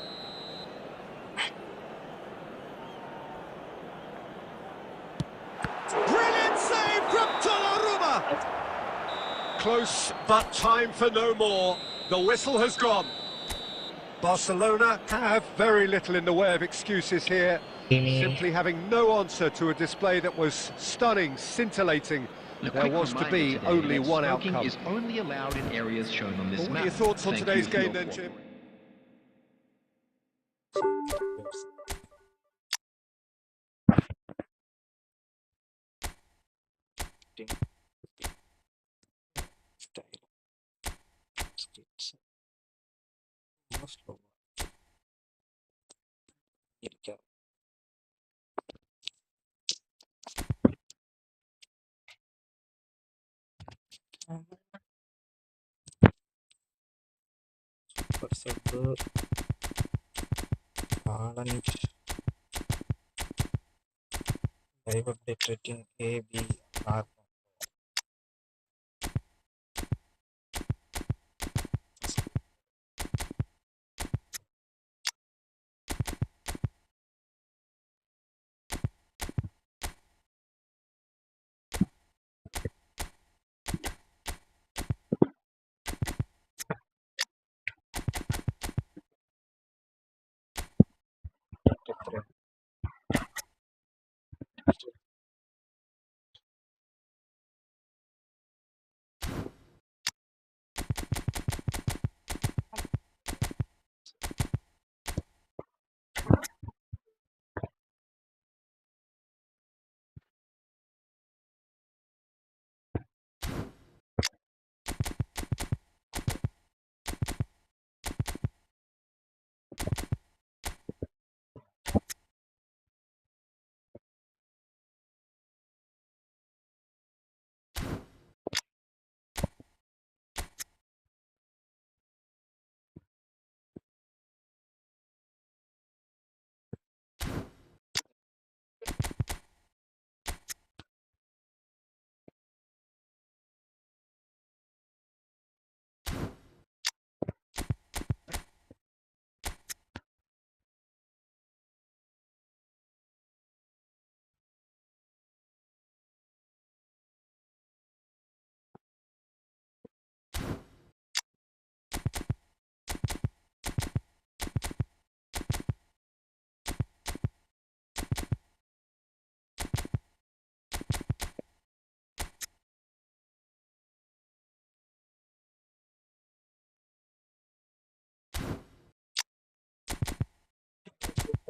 from Donnarumma. Close, but time for no more. The whistle has gone. Barcelona have very little in the way of excuses here. Simply having no answer to a display that was stunning, scintillating. There was to be only one outcome. Is only allowed in areas shown on this What map. are your thoughts on Thank today's you for game your then, Jim? live update rating A, B, R.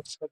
Pada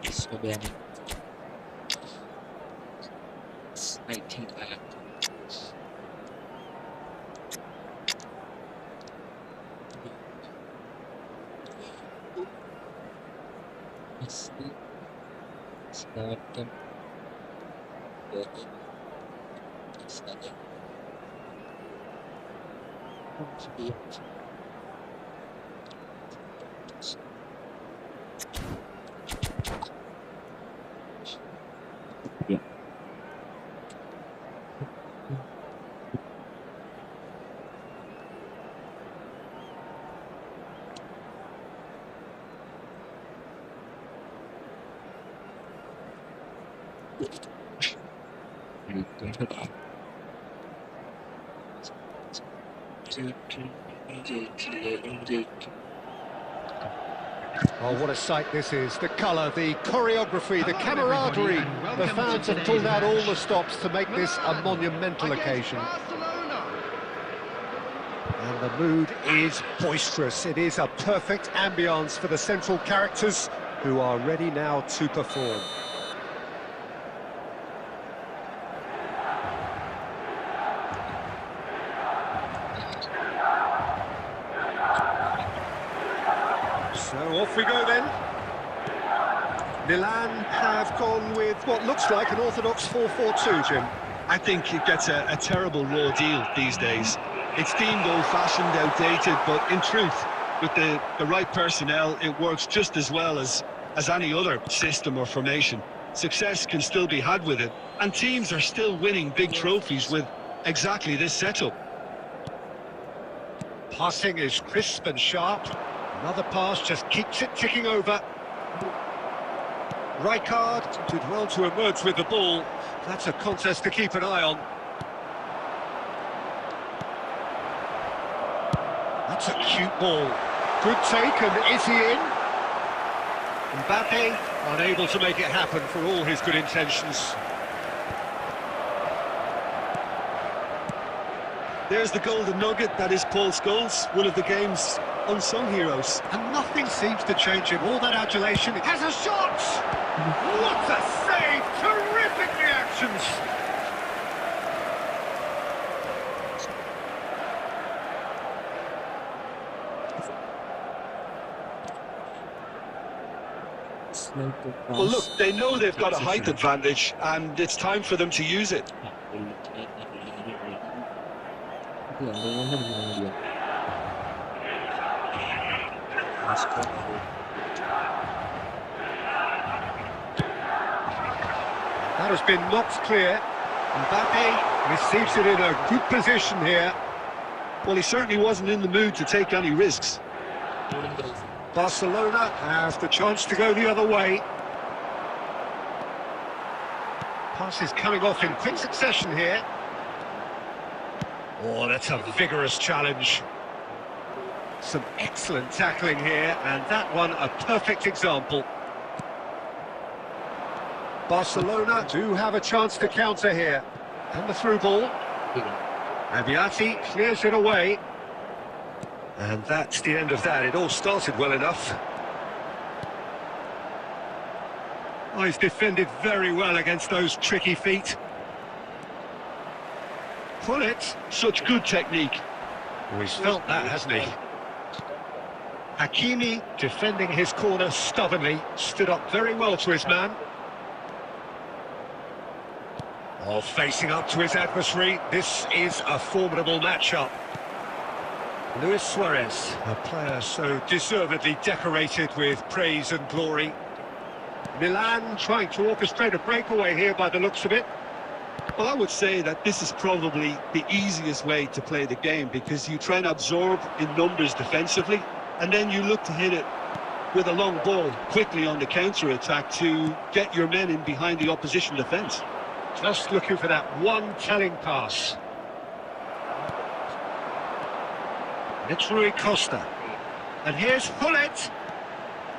Sudah 19 Selatan dari sana. Ya. Oh, what a sight this is. The colour, the choreography, the camaraderie. The fans have pulled out all the stops to make this a monumental occasion. And the mood is boisterous. It is a perfect ambience for the central characters who are ready now to perform. So off we go then. Milan have gone with what looks like an orthodox 4-4-2, Jim. I think it gets a terrible raw deal these days. It's deemed old-fashioned, outdated, but in truth, with the right personnel, it works just as well as any other system or formation. Success can still be had with it, and teams are still winning big trophies with exactly this setup. Passing is crisp and sharp. Another pass just keeps it ticking over. Rijkaard did well to emerge with the ball. That's a contest to keep an eye on. That's a cute ball. Good take, and is he in? Mbappe unable to make it happen for all his good intentions. There's the golden nugget, that is Paul Scholes, one of the game's unsung heroes. And nothing seems to change him. All that adulation. It has a shot! What a save! Terrific reactions! Well, look, they know they've got a height advantage, and it's time for them to use it. That has been knocked clear. Mbappe receives it in a good position here. Well, he certainly wasn't in the mood to take any risks. Barcelona have the chance to go the other way. Pass is coming off in quick succession here. Oh, that's a vigorous challenge. Some excellent tackling here, and that one a perfect example. Barcelona do have a chance to counter here. And the through ball. Abiati clears it away. And that's the end of that. It all started well enough. Oh, he's defended very well against those tricky feet. Pull it. Such good technique. Oh, he's felt that, hasn't he? Hakimi defending his corner stubbornly. Stood up very well to his man. Oh, facing up to his adversary. This is a formidable matchup. Luis Suarez, a player so deservedly decorated with praise and glory. Milan trying to orchestrate a breakaway here by the looks of it. Well, I would say that this is probably the easiest way to play the game, because you try and absorb in numbers defensively, and then you look to hit it with a long ball quickly on the counter-attack to get your men in behind the opposition defence. Just looking for that one telling pass. It's Rui Costa. And here's Hullet.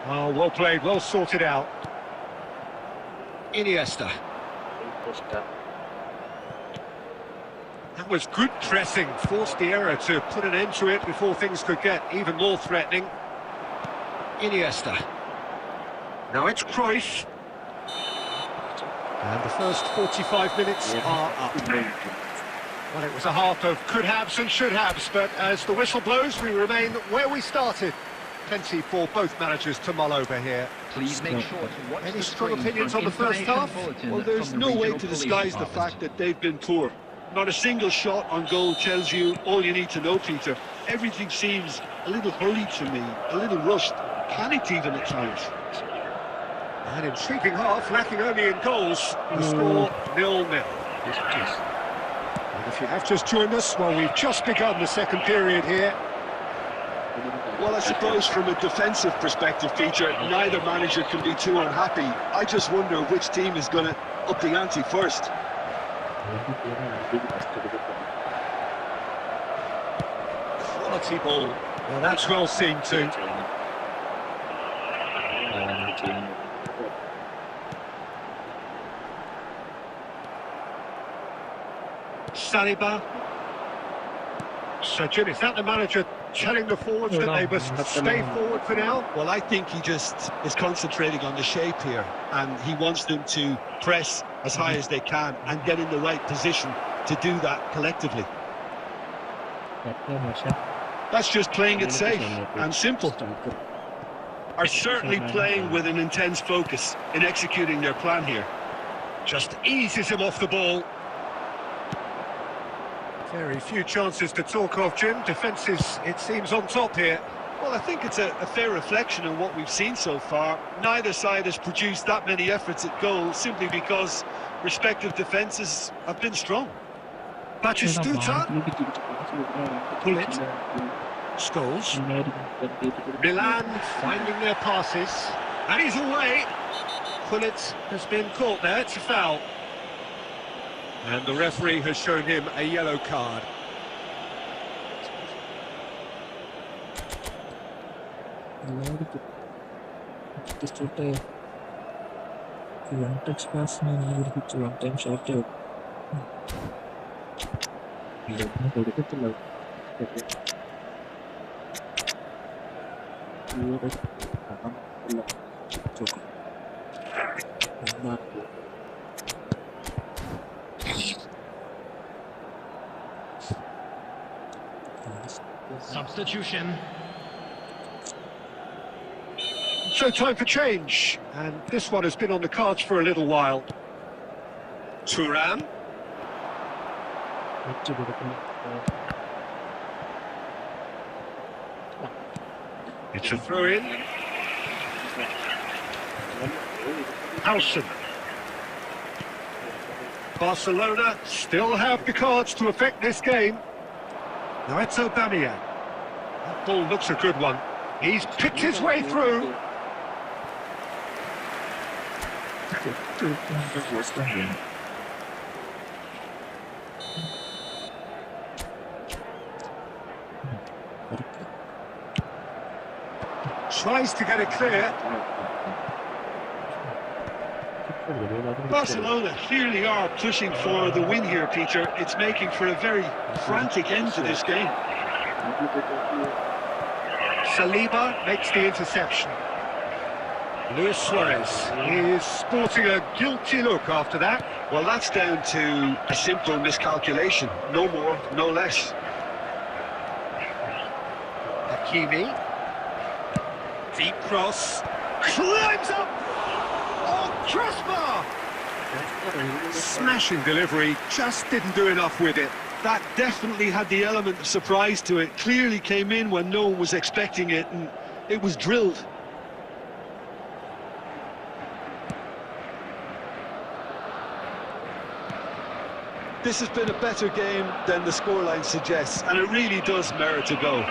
Oh, well played, well sorted out. Iniesta. That was good pressing, forced the error to put an end to it before things could get even more threatening. Iniesta. Now it's Cruyff. And the first 45 minutes are up. Well, it was a half of could-haves and should-haves, but as the whistle blows, we remain where we started. Plenty for both managers to mull over here. Please make sure to watch Any the strong screen opinions for on the first information half? bulletin Well, there's from the no way regional to police disguise the department. fact that they've been poor. Not a single shot on goal tells you all you need to know, Peter. Everything seems a little hurried to me, a little rushed, panicked even at times. An intriguing half, lacking only in goals. The score 0-0. And if you have just joined us, well, we've just begun the second period here. Well, I suppose from a defensive perspective, Peter, neither manager can be too unhappy. I just wonder which team is going to up the ante first. Quality ball. Well, that's well seen too. Saliba. So, Jim, is that the manager telling the forwards that they must stay forward for now? Well, I think he just is concentrating on the shape here, and he wants them to press as high as they can and get in the right position to do that collectively. That's just playing it safe and simple. Are certainly playing with an intense focus in executing their plan here. Just eases him off the ball. Very few chances to talk of, Jim. Defence is, it seems, on top here. Well, I think it's a fair reflection on what we've seen so far. Neither side has produced that many efforts at goal simply because respective defences have been strong. Batistuta. Pullet. Scholes. Milan finding their passes. And he's away. Pullet has been caught there. It's a foul. And the referee has shown him a yellow card. One touch pass one time shot Substitution. So time for change, and this one has been on the cards for a little while. Thuram. It's a throw-in. Howson. Barcelona still have the cards to affect this game. Now it's Aubameyang. That ball looks a good one. He's picked his way through. Tries to get it clear. Barcelona clearly are pushing for the win here, Peter. It's making for a very frantic end to this game. Saliba makes the interception. Luis Suarez is sporting a guilty look after that. Well, that's down to a simple miscalculation. No more, no less. Hakimi. Deep cross. Climbs up! Oh, crossbar! Smashing delivery, just didn't do enough with it. That definitely had the element of surprise to it. Clearly came in when no one was expecting it, and it was drilled. This has been a better game than the scoreline suggests, and it really does merit a go.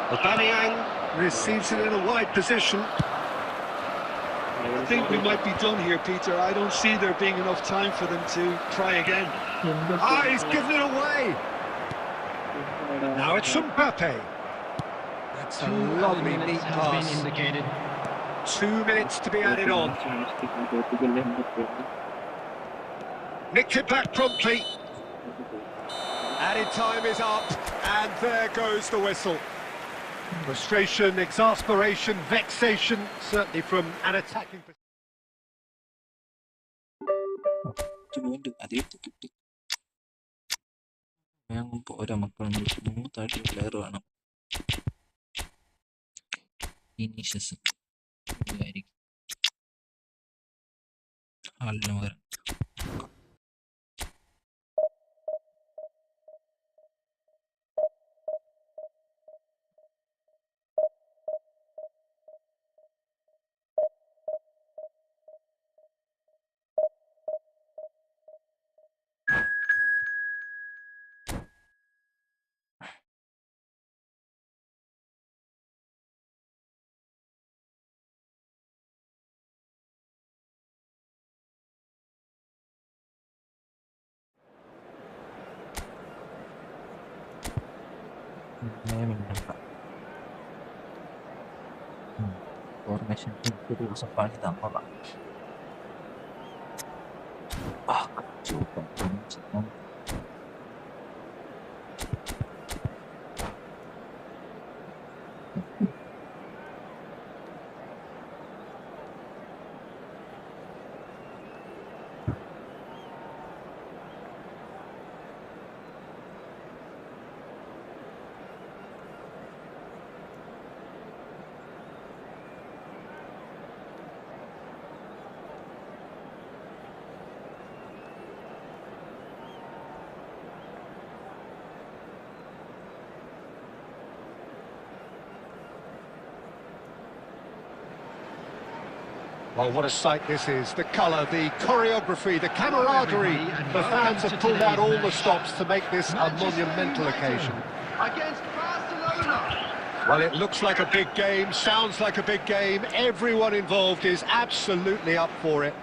Aubameyang receives it in a wide position. I think we might be done here, Peter. I don't see there being enough time for them to try again. Ah, he's given it away. Now it's Mbappe. That's a lovely neat Minutes has pass. been indicated. 2 minutes to be added on. Nicked it back promptly. Added time is up, and there goes the whistle. Frustration, exasperation, vexation, certainly from an attacking perspective. Formation itu langsung paling ditambah lah. Kacau kan. Well, what a sight this is. The colour, the choreography, the camaraderie. The fans have pulled out all the stops to make this a monumental occasion. Against Barcelona. Well, it looks like a big game, sounds like a big game. Everyone involved is absolutely up for it.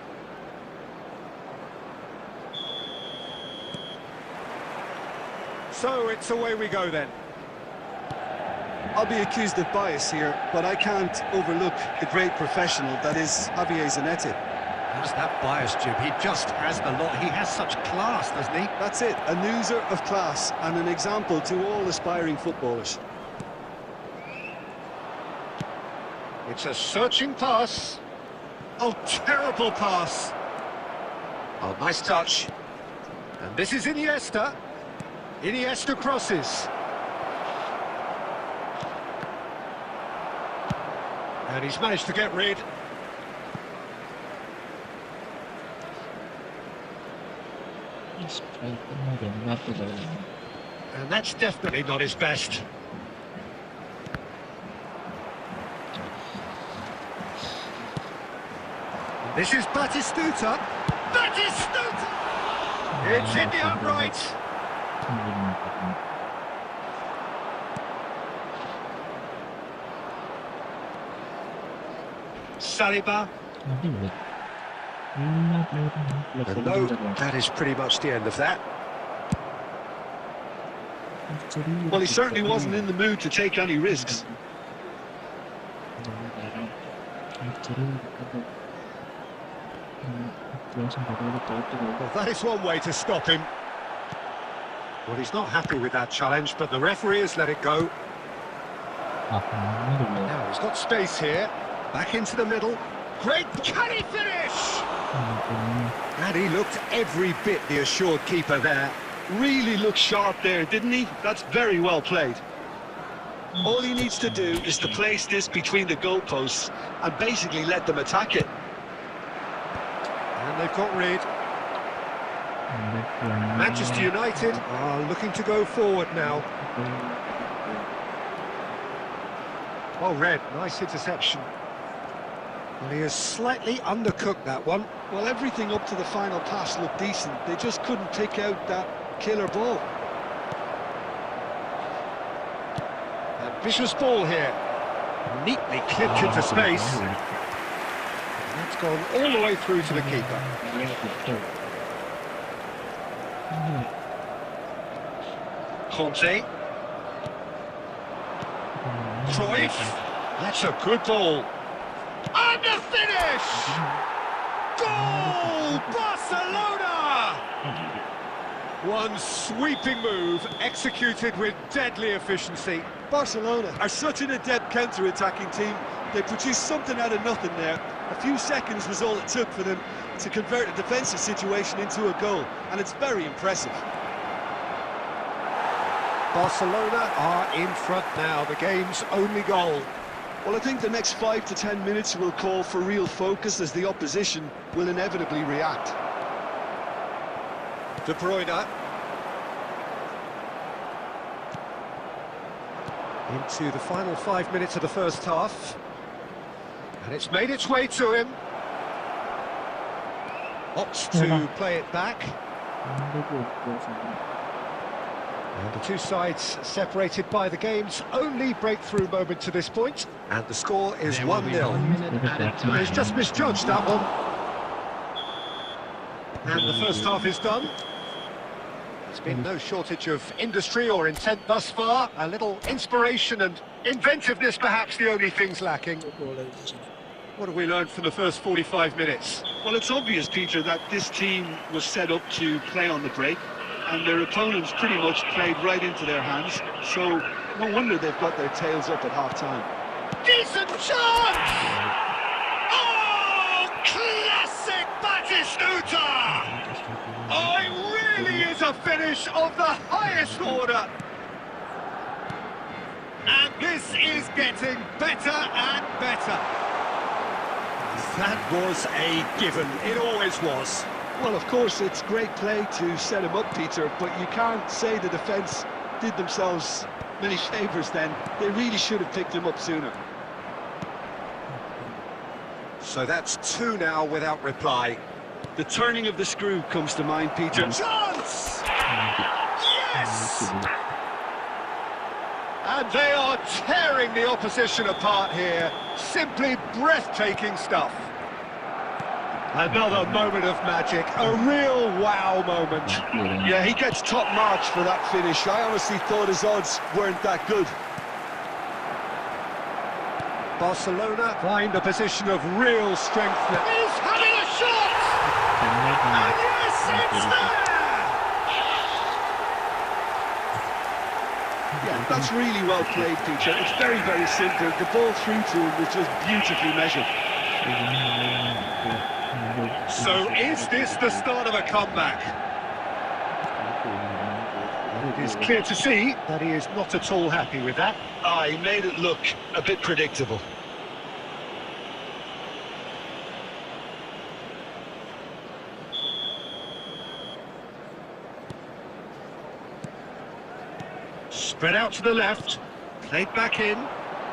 So it's away we go then. I'll be accused of bias here, but I can't overlook the great professional that is Javier Zanetti. How's that bias, Jim? He just has the lot. He has such class, doesn't he? That's it, an oozor of class and an example to all aspiring footballers. It's a searching pass. Oh, terrible pass. Oh, nice touch. And this is Iniesta. Iniesta crosses. And he's managed to get rid. And that's definitely not his best. This is Batistuta. Batistuta! It's hit the upright. Saliba. And no, that is pretty much the end of that. Well, he certainly wasn't in the mood to take any risks. Well, that is one way to stop him. Well, he's not happy with that challenge, but the referee has let it go. Now he's got space here. Back into the middle. Great, can he finish? And he looked every bit the assured keeper there. Really looked sharp there, didn't he? That's very well played. All he needs to do is to place this between the goalposts and basically let them attack it. And they've got rid. Manchester United are looking to go forward now. Well read, nice interception. Well, he has slightly undercooked that one. Well, everything up to the final pass looked decent. They just couldn't pick out that killer ball. Ambitious ball here. Neatly clipped into space. That's gone all the way through to the keeper. Conte. Cruyff. That's a good ball. And the finish! Goal! Barcelona! One sweeping move, executed with deadly efficiency. Barcelona are such an adept counter-attacking team. They produced something out of nothing there. A few seconds was all it took for them to convert a defensive situation into a goal, and it's very impressive. Barcelona are in front now, the game's only goal. Well, I think the next 5 to 10 minutes will call for real focus as the opposition will inevitably react. De Bruyne. Into the final 5 minutes of the first half. And it's made its way to him. Opts to play it back. And the two sides separated by the game's only breakthrough moment to this point. And the score is 1-0. He's just misjudged that one. And the first half is done. There's been no shortage of industry or intent thus far. A little inspiration and inventiveness, perhaps the only things lacking. What have we learned from the first 45 minutes? Well, it's obvious, Peter, that this team was set up to play on the break, and their opponents pretty much played right into their hands, so no wonder they've got their tails up at half-time. Decent chance! Oh, classic Batistuta! Oh, it really is a finish of the highest order! And this is getting better and better. That was a given, it always was. Well, of course, it's great play to set him up, Peter, but you can't say the defence did themselves many favours then. They really should have picked him up sooner. So that's two now without reply. The turning of the screw comes to mind, Peter. Chance! Yes! And they are tearing the opposition apart here. Simply breathtaking stuff. Another moment of magic, a real wow moment. Yeah, he gets top marks for that finish. I honestly thought his odds weren't that good. Barcelona find a position of real strength. He's having a shot! And yes, it's there! Yeah, that's really well played, Peter. It's very, very simple. The ball through to him was just beautifully measured. So is this the start of a comeback? It is clear to see that he is not at all happy with that. He made it look a bit predictable. Spread out to the left, played back in.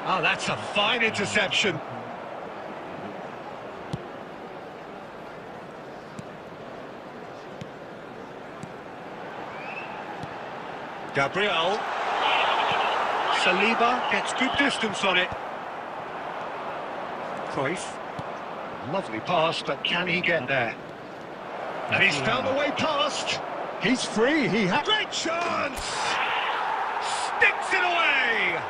Oh, that's a fine interception. Gabriel. Saliba gets good distance on it. Cruyff. Lovely pass, but can he get there? And he's found a way past. He's free, he had... Great chance! Sticks it away!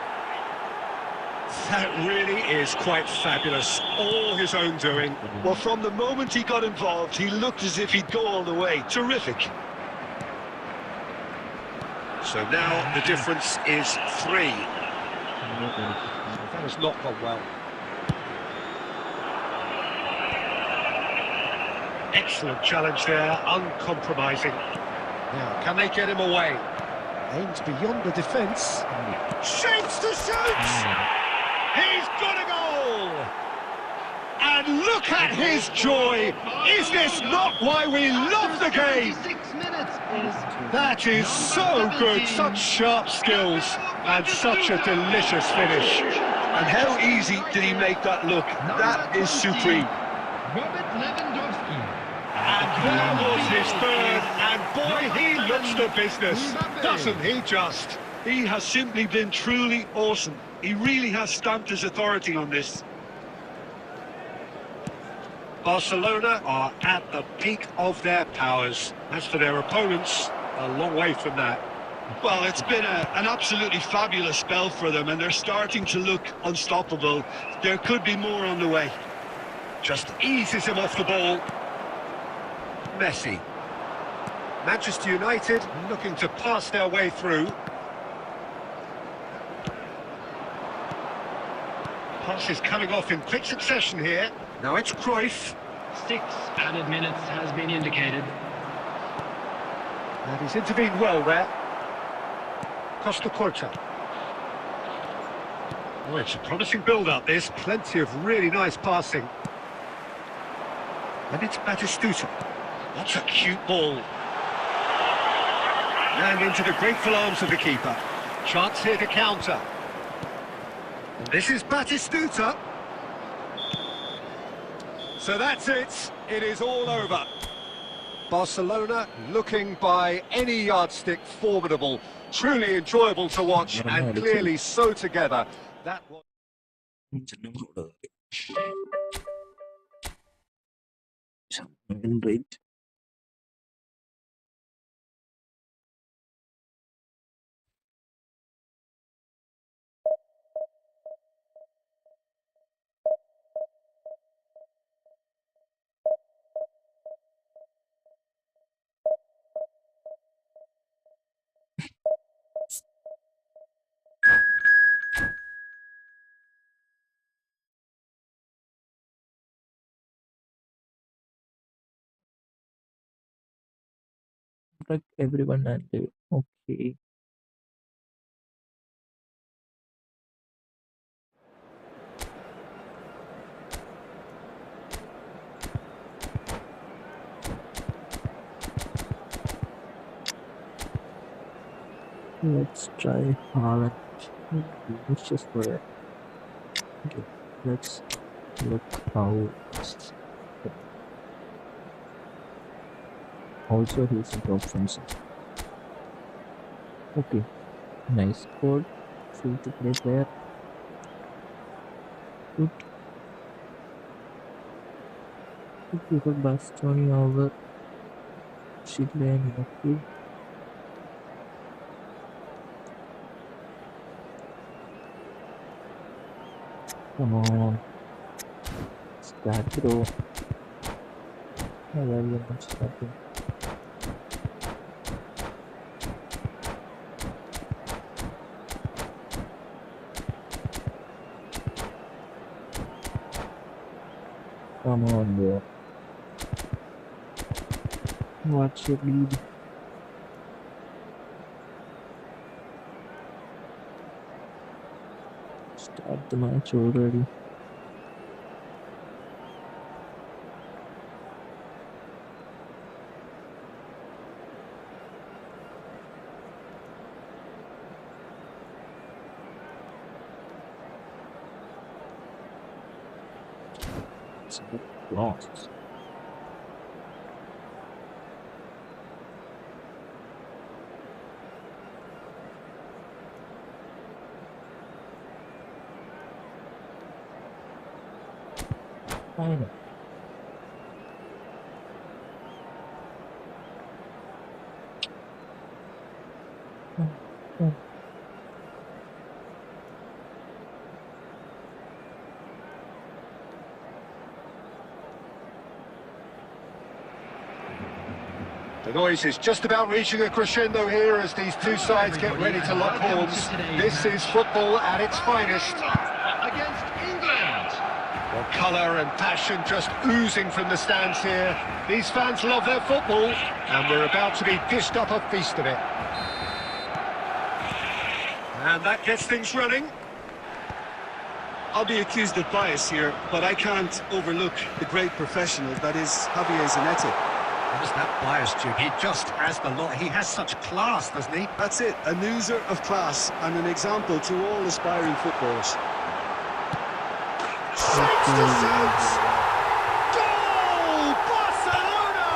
That really is quite fabulous. All his own doing. Well, from the moment he got involved, he looked as if he'd go all the way. Terrific. So now the difference is 3. That has not gone well. Excellent challenge there, uncompromising. Now, can they get him away? Aims beyond the defence. Shapes to shoot! He's got a goal! And look at his joy! Is this not why we love the game? That is so good, such sharp skills, and such a delicious finish. And how easy did he make that look? That is supreme. And there was his third, and boy, he looks the business, doesn't he just? He has simply been truly awesome. He really has stamped his authority on this. Barcelona are at the peak of their powers. As for their opponents, a long way from that. Well, it's been an absolutely fabulous spell for them, and they're starting to look unstoppable. There could be more on the way. Just eases him off the ball. Messi. Manchester United looking to pass their way through. Passes coming off in quick succession here. Now it's Cruyff. 6 added minutes has been indicated. And he's intervened well there. Costa Corta. Oh, it's a promising build-up, this. Plenty of really nice passing. And it's Batistuta. That's a cute ball. And into the grateful arms of the keeper. Chance here to counter. And this is Batistuta. So that's it. It is all over. Barcelona looking by any yardstick formidable. Truly enjoyable to watch and clearly so together. That was... Like everyone and okay. Let's try Haaland. Let's just for it. Okay, let's look how Also, he's a top fencer. Okay, nice call. Free to play player. Good. Good people Bastoni over Chile and Lucky. Come on. Start, bro. Why are you not starting? Come on, bro. What's your lead? Start the match already. It's a bit lost. Fine. The noise is just about reaching a crescendo here as these two sides get ready to lock horns. This is football at its finest. Against England. Well, colour and passion just oozing from the stands here. These fans love their football, and we're about to be dished up a feast of it. And that gets things running. I'll be accused of bias here, but I can't overlook the great professional that is Javier Zanetti. What is that bias, Jim? He just has the lot. He has such class, doesn't he? That's it, a loser of class and an example to all aspiring footballers. Shapes the shoots! Goal! Barcelona!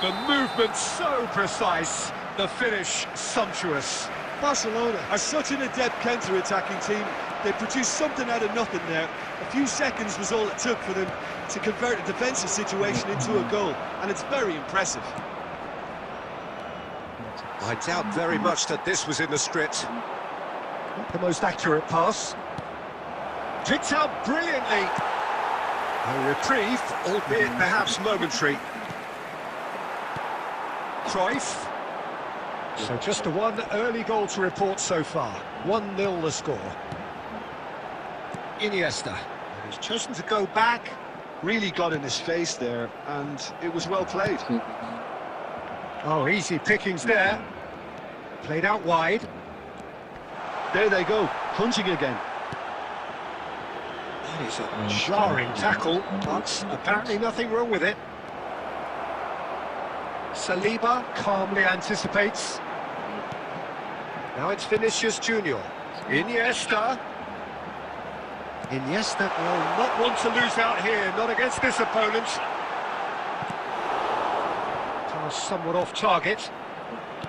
The movement so precise, the finish sumptuous. Barcelona are such an adept counter-attacking team. They produced something out of nothing there. A few seconds was all it took for them to convert a defensive situation into a goal, and it's very impressive. I doubt very much that this was in the script. Not the most accurate pass. Picked out brilliantly. A reprieve, albeit perhaps momentary. Cruyff. So just the one early goal to report so far. 1-0 the score. Iniesta. He's chosen to go back. Really got in his face there, and it was well played. Oh, easy pickings there. Played out wide. There they go, punching again. That is a jarring tackle, but apparently nothing wrong with it. Saliba calmly anticipates. Now it's Vinicius Junior. Iniesta. Iniesta will not want to lose out here, not against this opponent. Pass somewhat off target.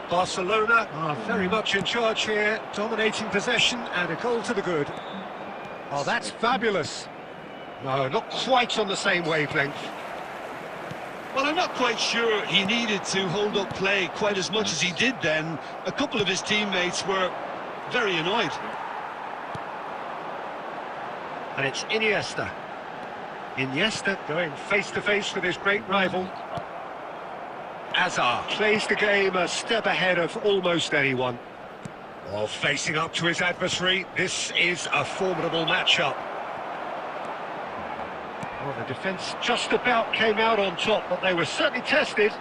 Barcelona are very much in charge here, dominating possession and a goal to the good. Oh, that's fabulous. No, not quite on the same wavelength. Well, I'm not quite sure he needed to hold up play quite as much as he did then. A couple of his teammates were very annoyed. And it's Iniesta. Iniesta going face-to-face with his great rival. Hazard plays the game a step ahead of almost anyone. While facing up to his adversary, this is a formidable matchup. Well, the defence just about came out on top, but they were certainly tested.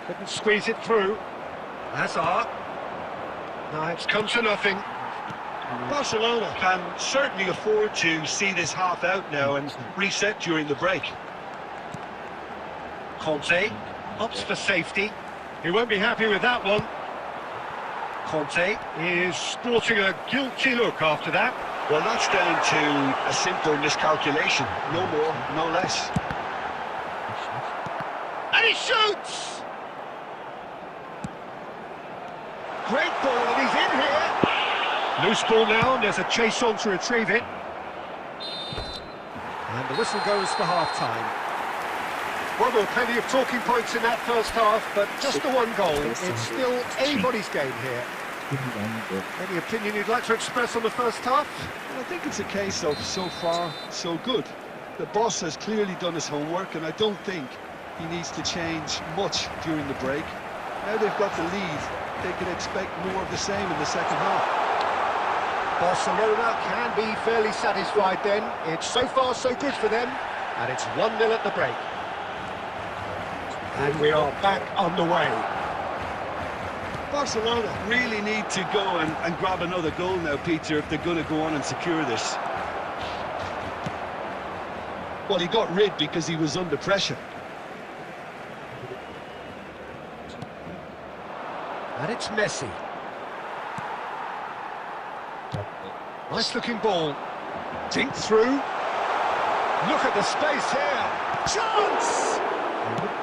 Couldn't squeeze it through. Hazard. Now it's come to nothing. Barcelona can certainly afford to see this half out now and reset during the break. Conte opts for safety. He won't be happy with that one. Conte is sporting a guilty look after that. Well, that's down to a simple miscalculation. No more, no less. And he shoots! Great ball, and he's in here. Loose ball now, and there's a chase on to retrieve it. And the whistle goes for half-time. Well, there were plenty of talking points in that first half, but just the one goal. It's still anybody's game here. Any opinion you'd like to express on the first half? Well, I think it's a case of so far, so good. The boss has clearly done his homework, and I don't think he needs to change much during the break. Now they've got the lead, they can expect more of the same in the second half. Barcelona can be fairly satisfied then. It's so far so good for them, and it's 1-0 at the break. And we are back underway. Barcelona really need to go and grab another goal now, Peter, if they're going to go on and secure this. Well, he got rid because he was under pressure. And it's Messi. Nice looking ball. Dink through. Look at the space here. Chance!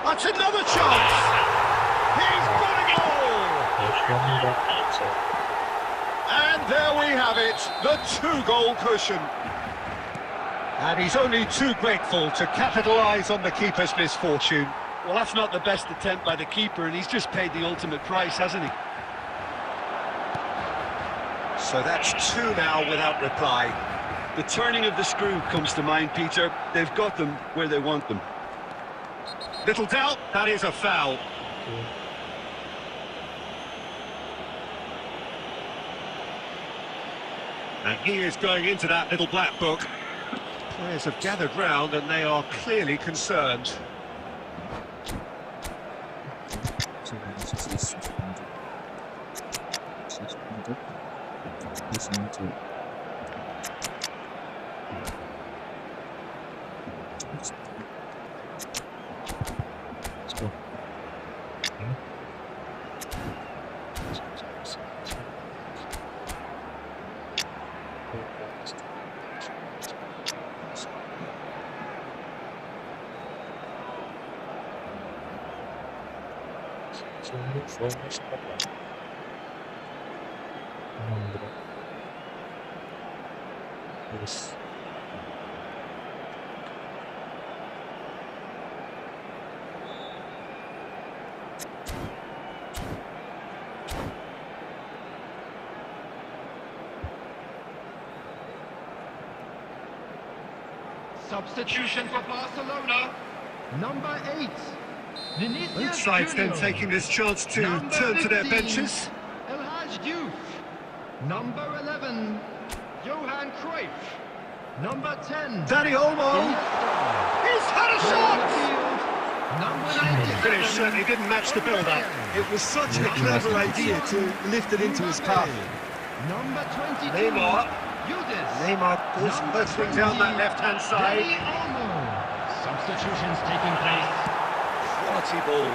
That's another chance! He's got a goal! And there we have it, the 2-goal cushion. And he's only too grateful to capitalise on the keeper's misfortune. Well, that's not the best attempt by the keeper, and he's just paid the ultimate price, hasn't he? So that's 2 now without reply. The turning of the screw comes to mind, Peter. They've got them where they want them. Little doubt, that is a foul. And he is going into that little black book. Players have gathered round and they are clearly concerned. Yes. Substitution for Barcelona. Number 8. Both sides then taking this chance to turn to their benches. El Hadj Diouf. Number 11. Johan Cruyff. Number 10. Dani Olmo. He's had a shot! Number The 97. finish certainly didn't match the build-up. It was such a clever idea to lift it into his path. Number 22. Neymar. Yildiz. Neymar pulls both things down that left-hand side. Dani Olmo. Substitutions taking place. Quality ball.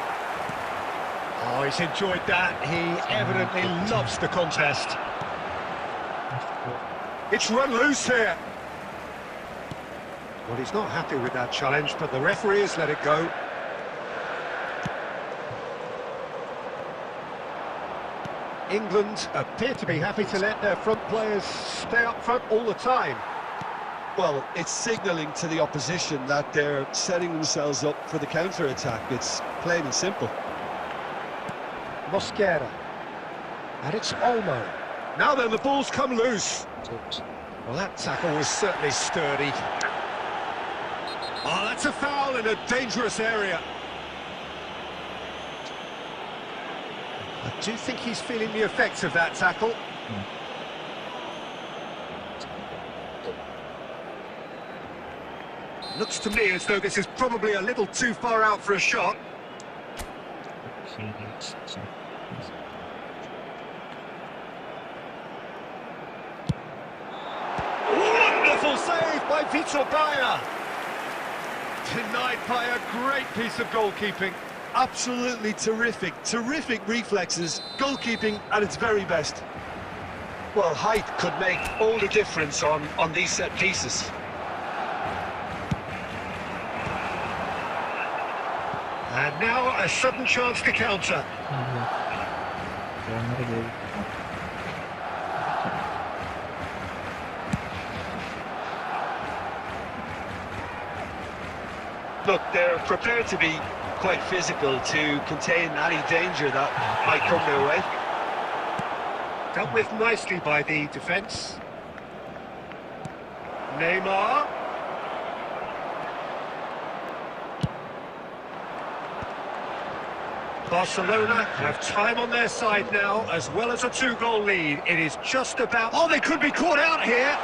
Oh, he's enjoyed that. He evidently loves the contest. It's run loose here. Well, he's not happy with that challenge, but the referee has let it go. England appear to be happy to let their front players stay up front all the time. Well, it's signalling to the opposition that they're setting themselves up for the counter-attack. It's plain and simple. Mosquera. And it's Olmo. Now then, the ball's come loose. Well, that tackle was certainly sturdy. Oh, that's a foul in a dangerous area. I do think he's feeling the effects of that tackle. Looks to me as though this is probably a little too far out for a shot. Wonderful save by Vitor Bayer. Denied by a great piece of goalkeeping. Absolutely terrific reflexes, goalkeeping at its very best. Well, height could make all the difference on these set pieces. And now a sudden chance to counter. Look, they're prepared to be quite physical to contain any danger that might come their way. Dealt with nicely by the defence. Neymar. Barcelona have time on their side now, as well as a 2-goal lead. It is just about... Oh, they could be caught out here!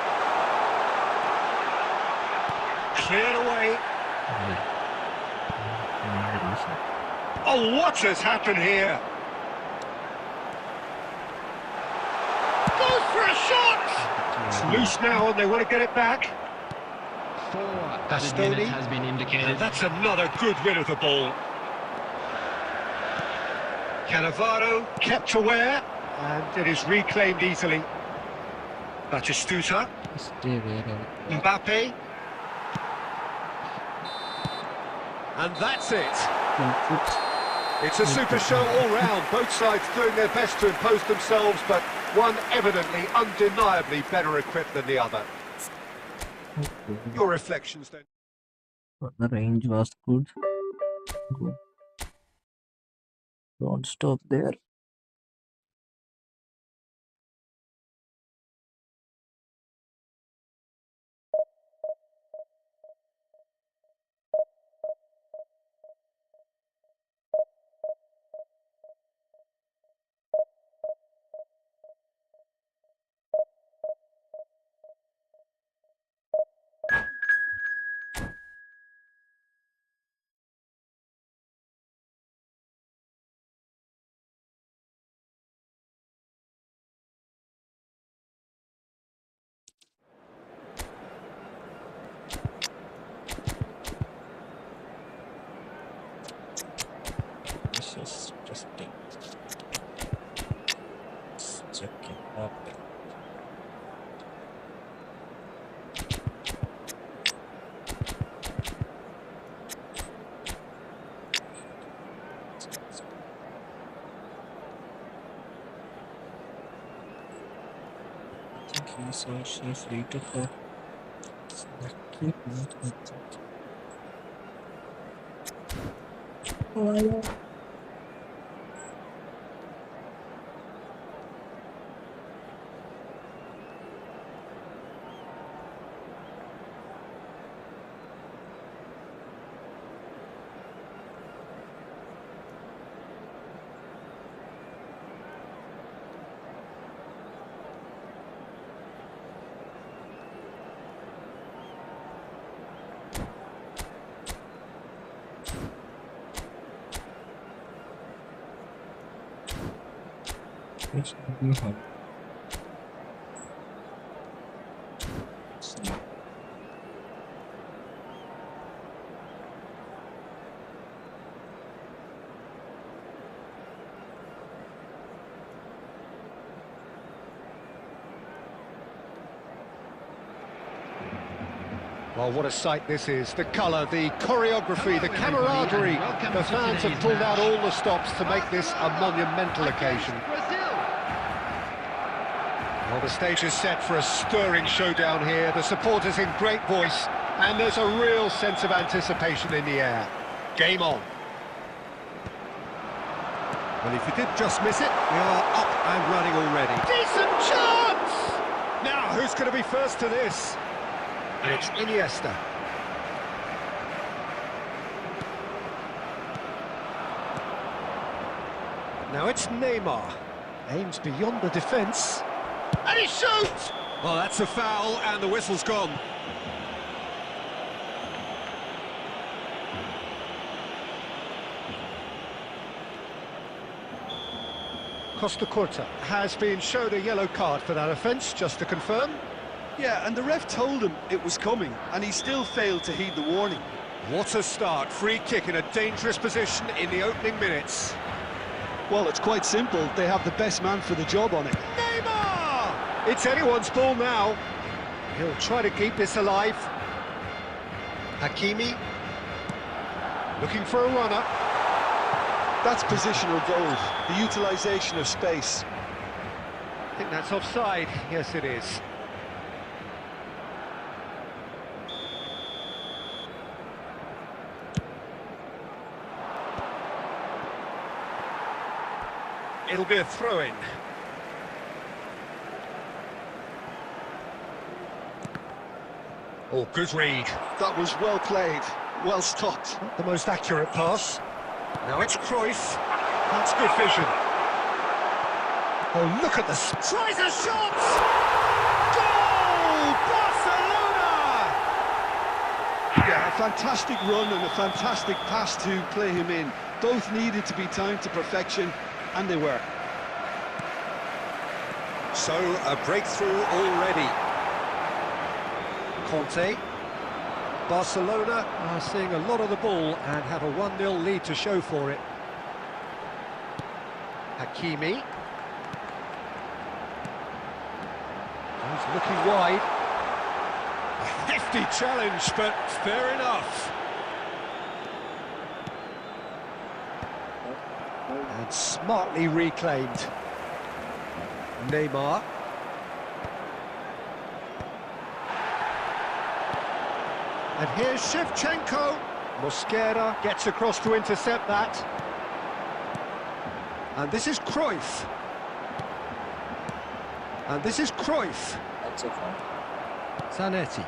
Cleared away. Oh, what has happened here? Goes for a shot! It's loose now and they want to get it back. 4 added minutes has been indicated. And that's another good rid of the ball. Cannavaro kept aware, and it is reclaimed easily. Batistuta. Mbappe. And that's it. It's a super show all round. Both sides doing their best to impose themselves, but one evidently, undeniably better equipped than the other. Your reflections then? The range was good. Go. Don't stop there. This is interesting. Let's check it up. I think he's also free to play. Oh, yeah. It's be hard. Well, what a sight this is. The colour, the choreography, the camaraderie. The fans have pulled out all the stops to make this a monumental occasion. Well, the stage is set for a stirring showdown here. The supporters in great voice, and there's a real sense of anticipation in the air. Game on. Well, if you did just miss it, we are up and running already. Decent chance! Now, who's going to be first to this? And it's Iniesta. Now it's Neymar. Aims beyond the defence. And he shoots! Well, that's a foul, and the whistle's gone. Costa Curta has been shown a yellow card for that offence, just to confirm. Yeah, and the ref told him it was coming, and he still failed to heed the warning. What a start. Free kick in a dangerous position in the opening minutes. Well, it's quite simple. They have the best man for the job on it. Neymar! It's anyone's ball now. He'll try to keep this alive. Hakimi. Looking for a runner. That's positional goal, the utilisation of space. I think that's offside. Yes, it is. It'll be a throw-in. Oh, good read. That was well played, well stopped. The most accurate pass. Now it's Cruyff. That's good vision. Oh, look at this. Tries a shot! Goal! Barcelona! Yeah, a fantastic run and a fantastic pass to play him in. Both needed to be timed to perfection, and they were. So, a breakthrough already. Conte. Barcelona are seeing a lot of the ball and have a 1-0 lead to show for it. Hakimi. He's looking wide. A hefty challenge, but fair enough. And smartly reclaimed. Neymar. And here's Shevchenko. Mosquera gets across to intercept that. And this is Cruyff. And this is Cruyff. That's a foul. Zanetti.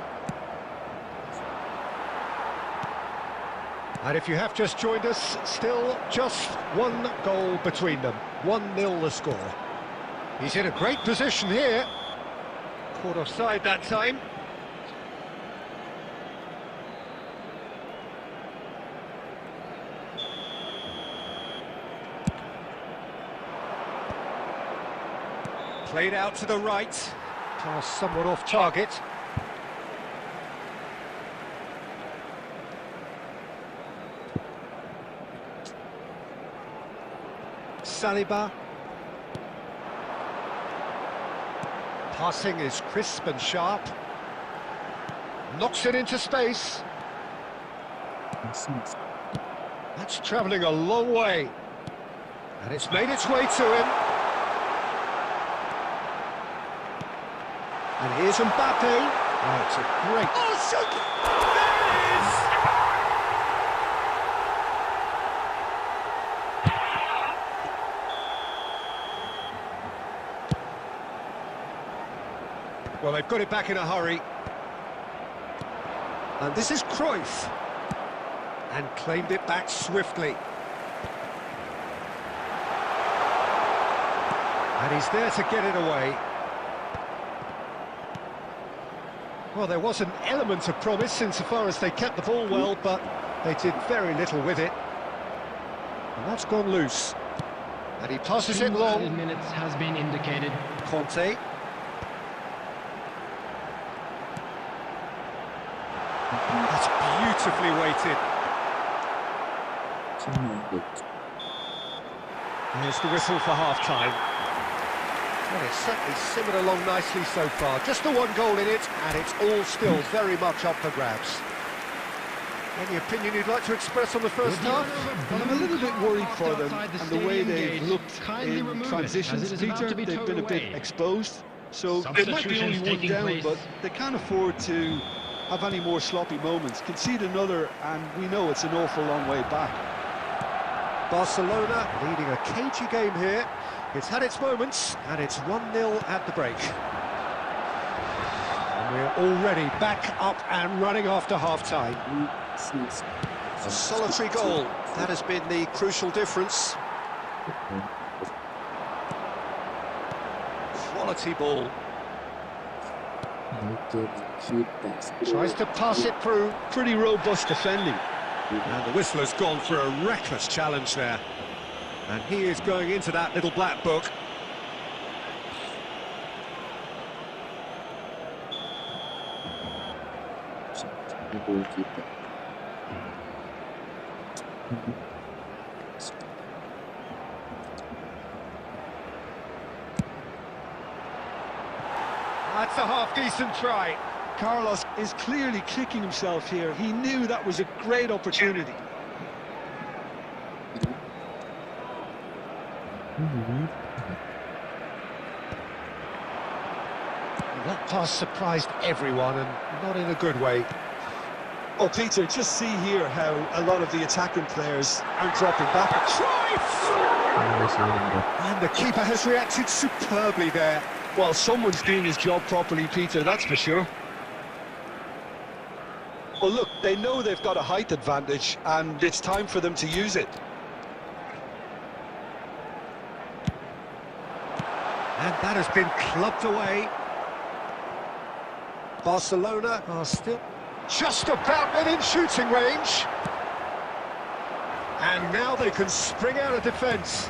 And if you have just joined us, still just one goal between them. 1-0 the score. He's in a great position here. Caught offside that time. Played out to the right. Pass somewhat off target. Saliba. Passing is crisp and sharp. Knocks it into space. That's travelling a long way. And it's made its way to him. And here's Mbappe. Oh, it's a great... Oh, shoot! There it is! Well, they've got it back in a hurry. And this is Cruyff. And claimed it back swiftly. And he's there to get it away. Well, there was an element of promise insofar as they kept the ball well, but they did very little with it. And that's gone loose. And he passes it long. 2 minutes has been indicated. Conte. That's beautifully weighted. Here's the whistle for half-time. Well, it's certainly simmered along nicely so far. Just the one goal in it, and it's all still very much up for grabs. Any opinion you'd like to express on the first half? Well, I'm a little bit worried for them and the way they've looked in transitions, Peter. They've been a bit exposed, so they might be only one down, but they can't afford to have any more sloppy moments. Concede another, and we know it's an awful long way back. Barcelona leading a cagey game here. It's had its moments, and it's 1-0 at the break. And we're already back up and running after half-time. A solitary goal, that has been the crucial difference. Quality ball. Tries to pass it through. Pretty robust defending. And the whistler's gone for a reckless challenge there. And he is going into that little black book. That's a half-decent try. Carlos is clearly kicking himself here. He knew that was a great opportunity. That pass surprised everyone, and not in a good way. Well, Peter, just see here how a lot of the attacking players aren't dropping back. And the keeper has reacted superbly there. Well, someone's doing his job properly, Peter, that's for sure. Well, look, they know they've got a height advantage, and it's time for them to use it. And that has been clubbed away. Barcelona are still just about within shooting range. And now they can spring out of defence.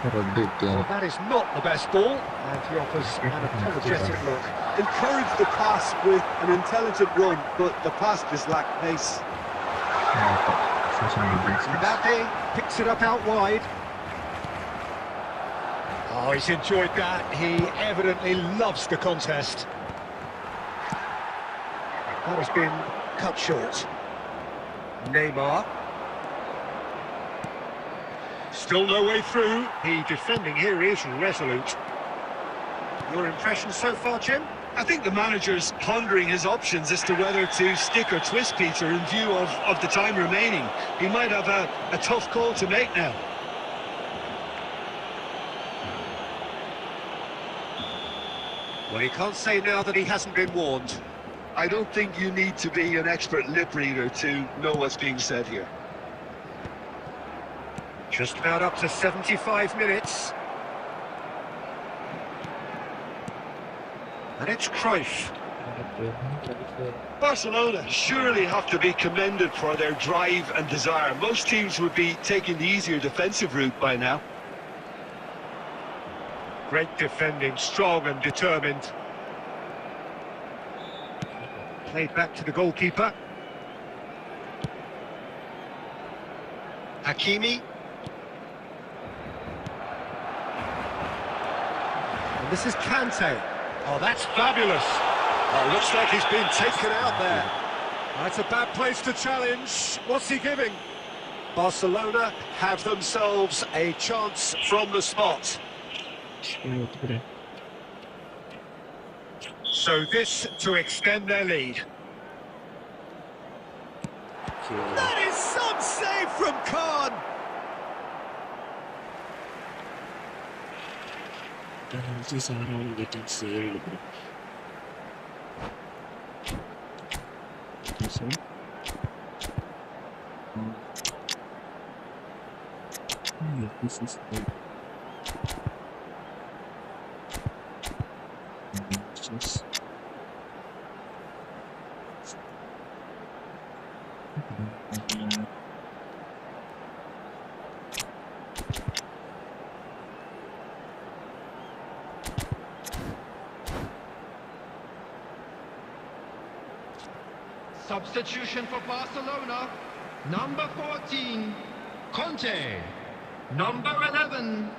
Well, that is not the best ball, and he offers an apologetic look. Encourage the pass with an intelligent run, but the pass just lacked pace. Mbappe picks it up out wide. Oh, he's enjoyed that. He evidently loves the contest. That has been cut short. Neymar. Still no way through. The defending here is resolute. Your impression so far, Jim? I think the manager's pondering his options as to whether to stick or twist, Peter, in view of the time remaining. He might have a tough call to make now. Well, he can't say now that he hasn't been warned. I don't think you need to be an expert lip reader to know what's being said here. Just about up to 75 minutes. And it's Cruyff. Barcelona surely have to be commended for their drive and desire. Most teams would be taking the easier defensive route by now. Great defending, strong and determined. Played back to the goalkeeper. Hakimi. And this is Kante. Oh, that's fabulous. Oh, looks like he's been taken out there. That's a bad place to challenge. What's he giving? Barcelona have themselves a chance from the spot. So this to extend their lead. That is some save from Khan. Penalties are all getting saved. So, this is good. Just Substitution for Barcelona. Number 14, Conte. Number 11,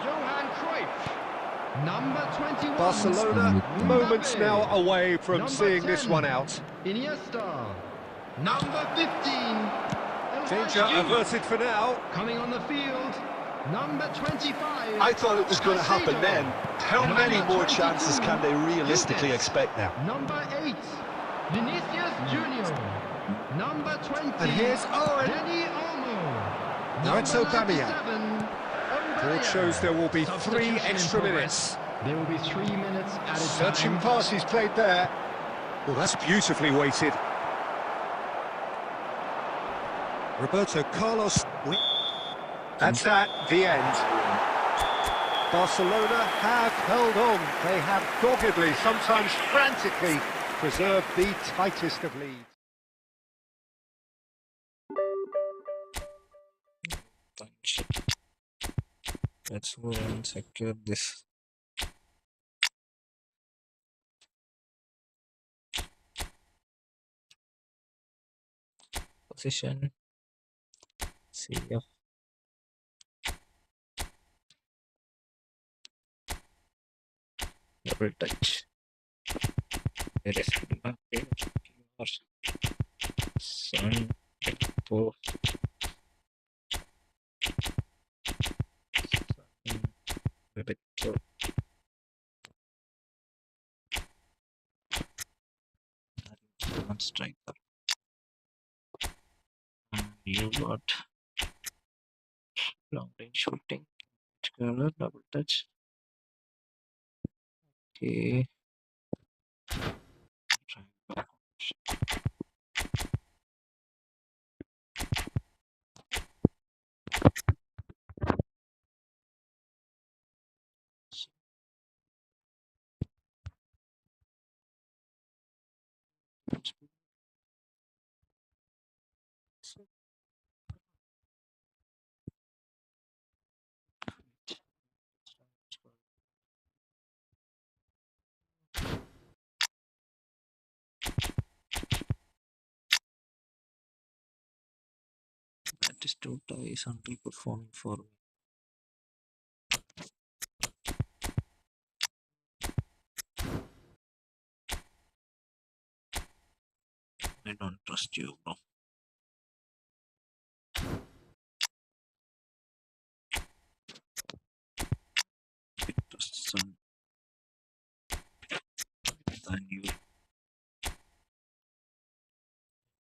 Johan Cruyff. Number 21, Barcelona moments Mbappe. now away from Number seeing 10, this one out. Iniesta. Number 15, El Danger Hadji. averted for now. Coming on the field, number 25. I thought it was going to happen Caicedo. then. How Number many more 22, chances can they realistically Busquets. expect now? Number 8, Vinicius Junior. Number 20, And here's Owen. Dani Olmo. Now it's Number Aubameyang. 97, Board shows there will be 3 Substitution in extra progress. minutes. There will be 3 minutes added Searching time. passes played there. Well, that's beautifully weighted. Roberto Carlos. That's at the end. Barcelona have held on. They have doggedly, sometimes frantically, preserved the tightest of leads. let's go and secure this. Position. CF. Double touch. There is Sun Tempo. One striker. And you got long range shooting. Color, double touch. Okay. That is totally is underperforming for me. I don't trust you, bro. I trust some than you.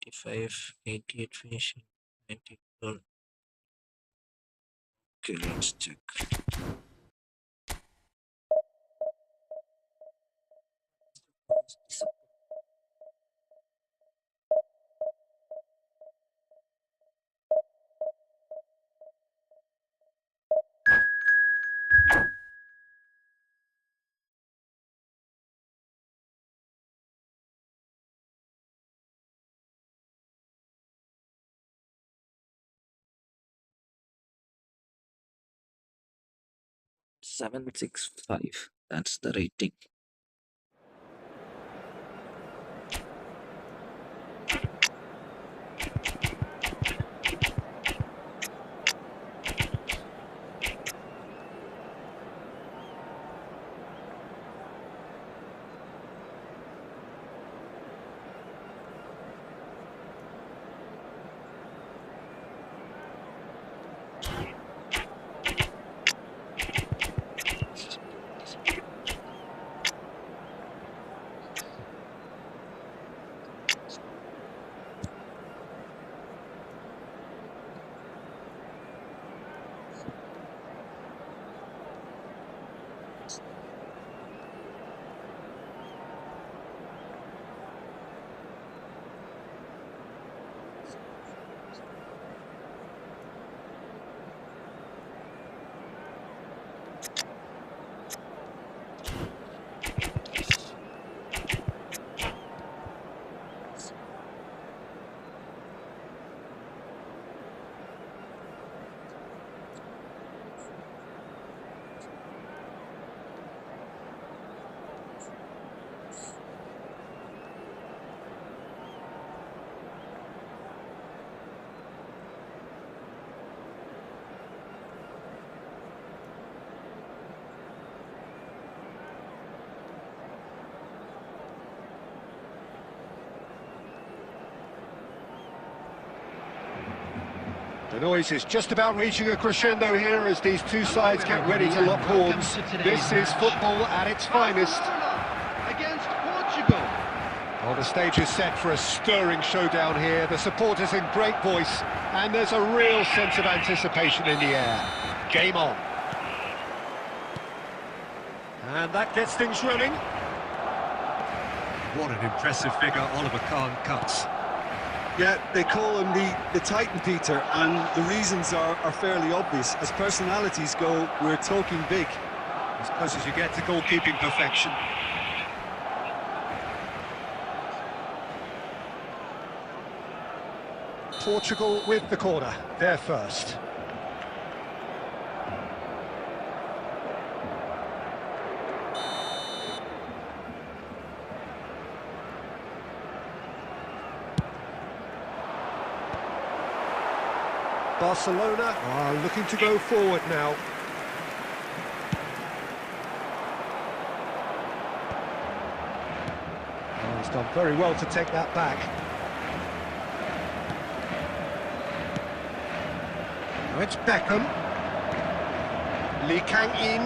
85, 88 finishing, 90 goal. Okay, let's check. $765. That's the rating. The noise is just about reaching a crescendo here as these two sides get ready to lock horns. This is football at its finest. Against Portugal. Well, the stage is set for a stirring showdown here. The supporters in great voice, and there's a real sense of anticipation in the air. Game on. And that gets things running. What an impressive figure Oliver Kahn cuts. Yeah, they call him the Titan, Peter, and the reasons are fairly obvious. As personalities go, we're talking big. As close as you get to goalkeeping perfection. Portugal with the corner, they're first. Barcelona are looking to go forward now. done very well to take that back. Now it's Beckham. Lee Kang-in.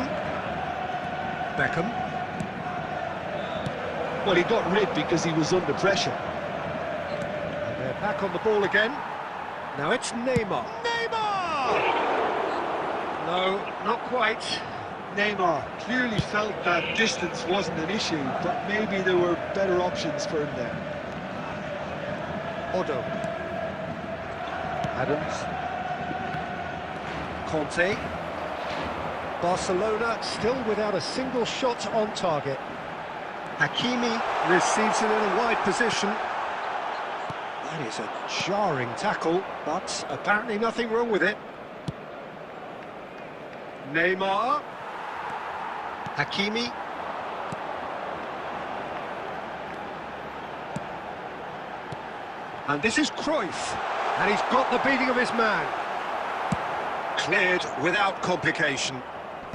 Beckham. Well, he got rid because he was under pressure. And they're back on the ball again. Now it's Neymar. Neymar! No, not quite. Neymar clearly felt that distance wasn't an issue, but maybe there were better options for him there. Odo. Adams. Conte. Barcelona still without a single shot on target. Hakimi receives it in a wide position. That is a jarring tackle, but apparently nothing wrong with it. Neymar. Hakimi. And this is Cruyff. And he's got the beating of his man. Cleared without complication.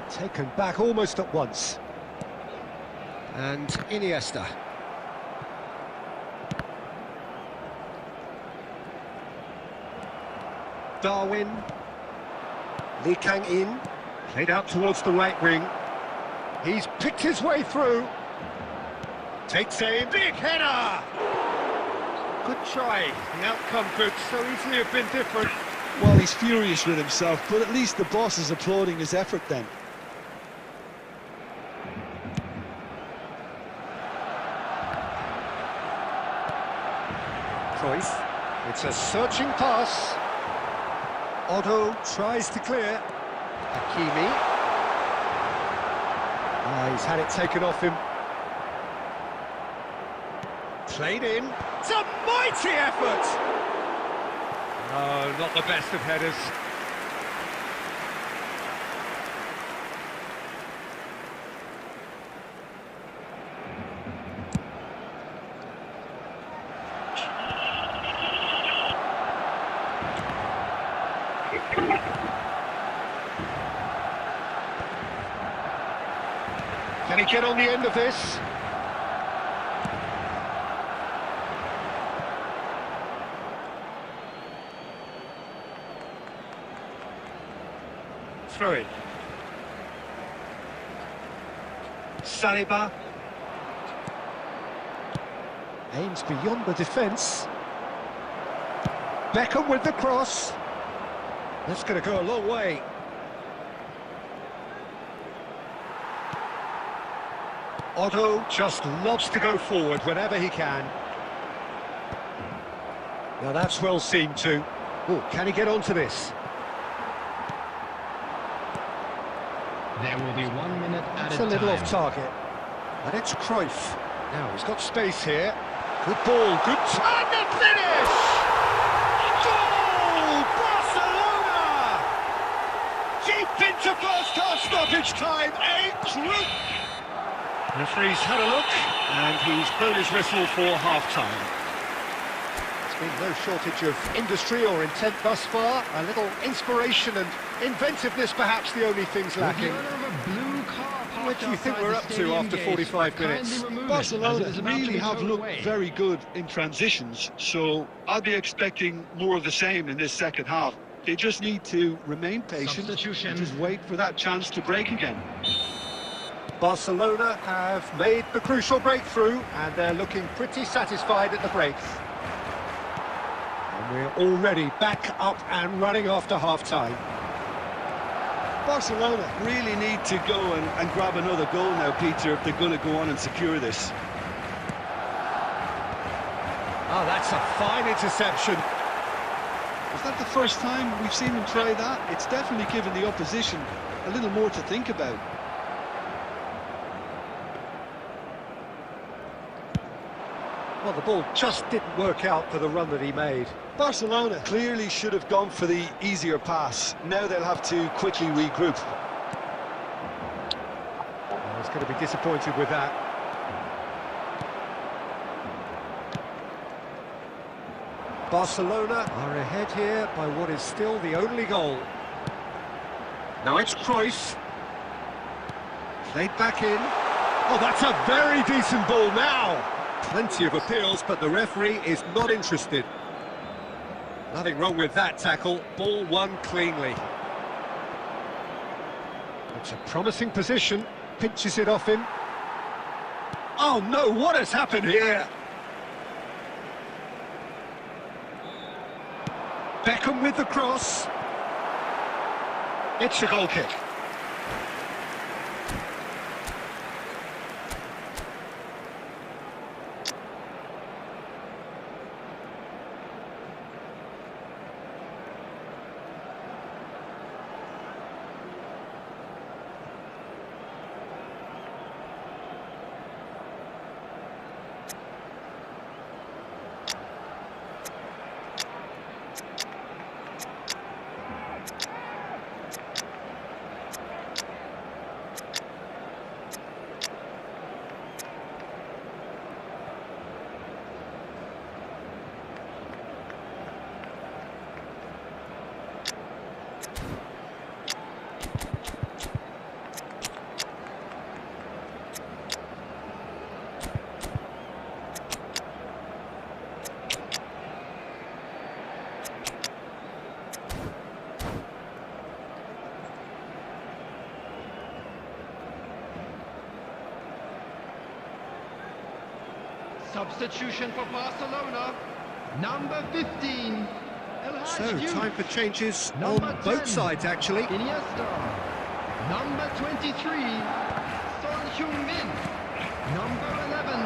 Taken back almost at once. And Iniesta. Darwin. Lee Kang-in. Played out towards the right wing. He's picked his way through. Takes a big header. Good try. The outcome could so easily have been different. Well, he's furious with himself, but at least the boss is applauding his effort then. Cruyff. It's a searching pass. Otto tries to clear. Hakimi. He's had it taken off him. Played in. It's a mighty effort! No, not the best of headers. Can he get on the end of this? Throw it. Saliba. Aims beyond the defence. Beckham with the cross. That's going to go a long way. Otto just loves to go forward whenever he can. Now that's well seen too. Oh, can he get onto this? There will be 1 minute at It's a a little time. off target. And it's Cruyff. Now he's got space here. Good ball, good time to finish! Goal! Barcelona! Deep into first half stoppage time, a group! The referee's had a look, and he's blown his whistle for half-time. There's been no shortage of industry or intent thus far. A little inspiration and inventiveness, perhaps the only things lacking. What do you think we're up to after 45 minutes? Barcelona really have looked very good in transitions, so I'll be expecting more of the same in this second half. They just need to remain patient and just wait for that chance to break again. Barcelona have made the crucial breakthrough, and they're looking pretty satisfied at the break. And we're already back up and running after half-time. Barcelona really need to go and grab another goal now, Peter, if they're going to go on and secure this. Oh, that's a fine interception. Is that the first time we've seen them try that? It's definitely given the opposition a little more to think about. Well, the ball just didn't work out for the run that he made. Barcelona clearly should have gone for the easier pass. Now they'll have to quickly regroup. I was going to be disappointed with that. Barcelona are ahead here by what is still the only goal. Now it's Cruyff. Played back in. Oh, that's a very decent ball now. Plenty of appeals, but the referee is not interested. Nothing wrong with that tackle. Ball won cleanly. It's a promising position. Pinches it off him. Oh no, what has happened here? Beckham with the cross. It's a goal kick. Substitution for Barcelona. Number 15. So, time for changes on Number both 10, sides, actually. Iniesta. Number 23. Son Heung-min. Number 11.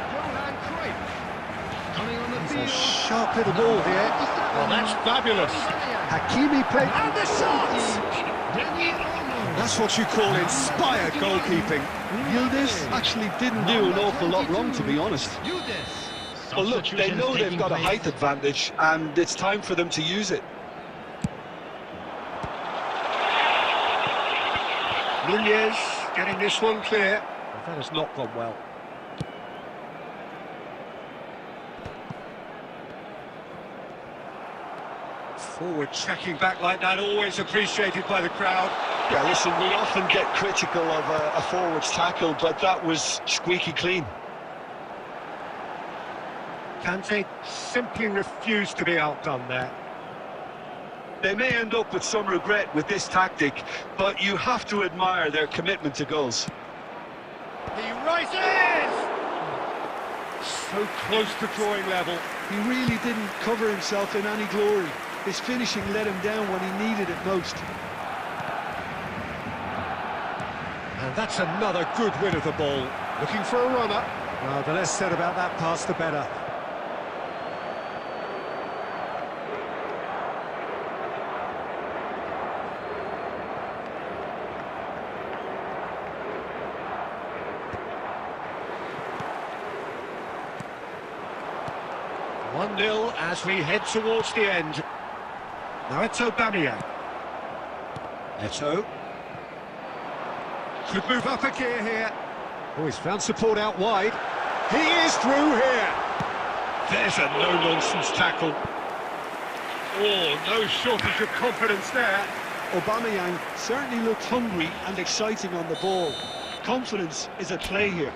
Johan Cruyff. Coming on the It's a field. sharp little ball here. Well, that's fabulous. Hakimi played... And the shot! That's what you call inspired goalkeeping. Yildiz actually didn't do an awful lot wrong, to be honest. Well, look, they know they've got a height advantage, and it's time for them to use it. Nunez getting this one clear. Well, that has not gone well. Forward tracking back like that, always appreciated by the crowd. Yeah, listen, we often get critical of a forward's tackle, but that was squeaky clean. Kante simply refused to be outdone there. They may end up with some regret with this tactic, but you have to admire their commitment to goals. He rises! So close to drawing level. He really didn't cover himself in any glory. His finishing let him down when he needed it most. And that's another good win of the ball. Looking for a runner. Well, the less said about that pass, the better. One-nil as we head towards the end. Now it's Aubameyang. Eto'o. Could move up a gear here. Oh, he's found support out wide. He is through here. There's a no-nonsense tackle. Oh, no shortage of confidence there. Aubameyang certainly looked hungry and exciting on the ball. Confidence is at play here.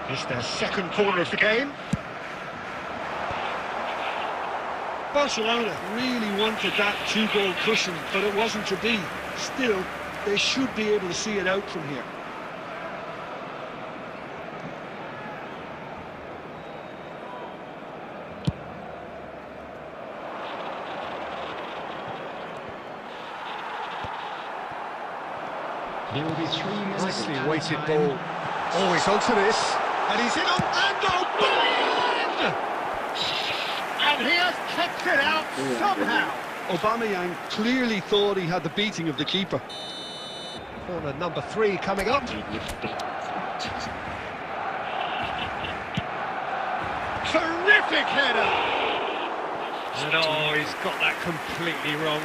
It's their second corner of the game. Barcelona really wanted that two-goal cushion, but it wasn't to be. Still, they should be able to see it out from here. There will be 3 minutes. Nicely at weighted time. ball. Always onto this. And he's in on... And Aubameyang! And he has kept it out somehow. Aubameyang clearly thought he had the beating of the keeper. Corner number 3 coming up. Terrific header! And oh, he's got that completely wrong.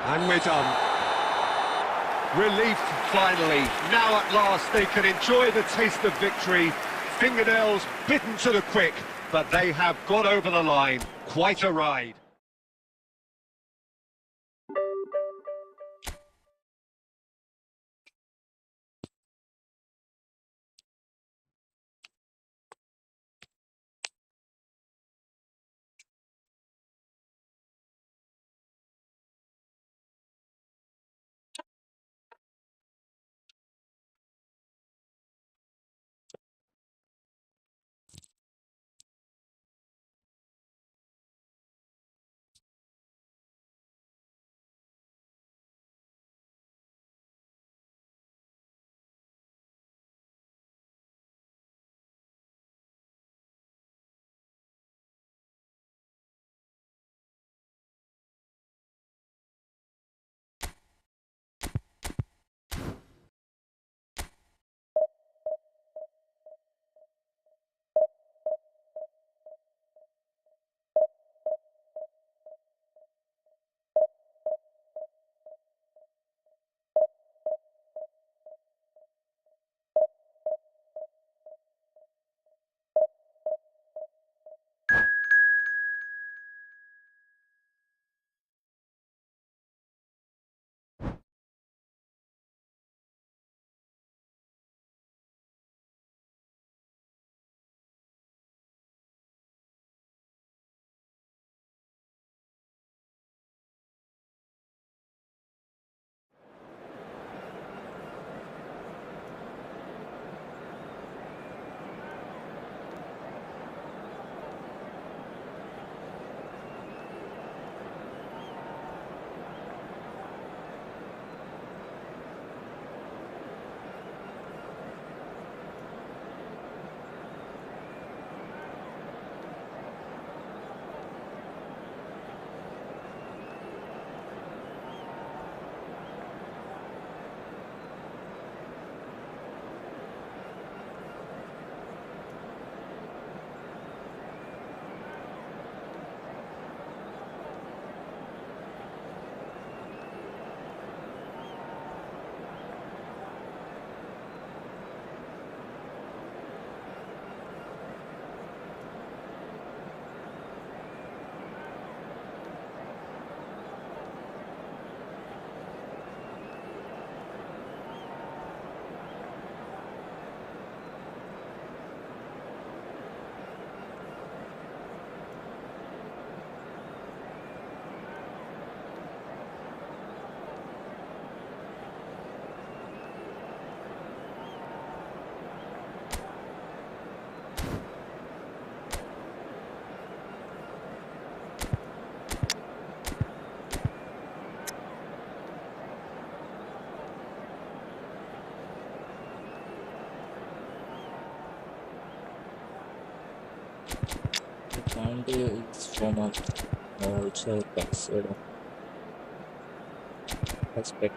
And we're done. Relief, finally. Now at last they can enjoy the taste of victory. Fingernails bitten to the quick, but they have got over the line. Quite a ride. And it's from a also consider aspect.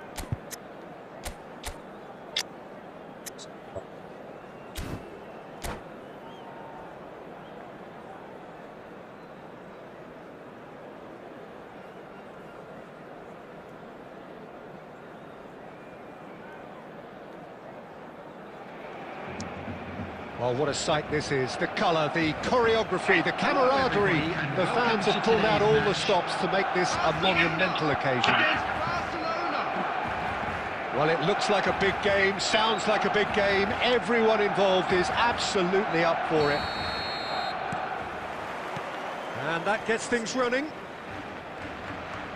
Well, what a sight this is. The colour, the choreography, the camaraderie. The fans have pulled out all the stops to make this a monumental occasion. Well, it looks like a big game, sounds like a big game. Everyone involved is absolutely up for it. And that gets things running.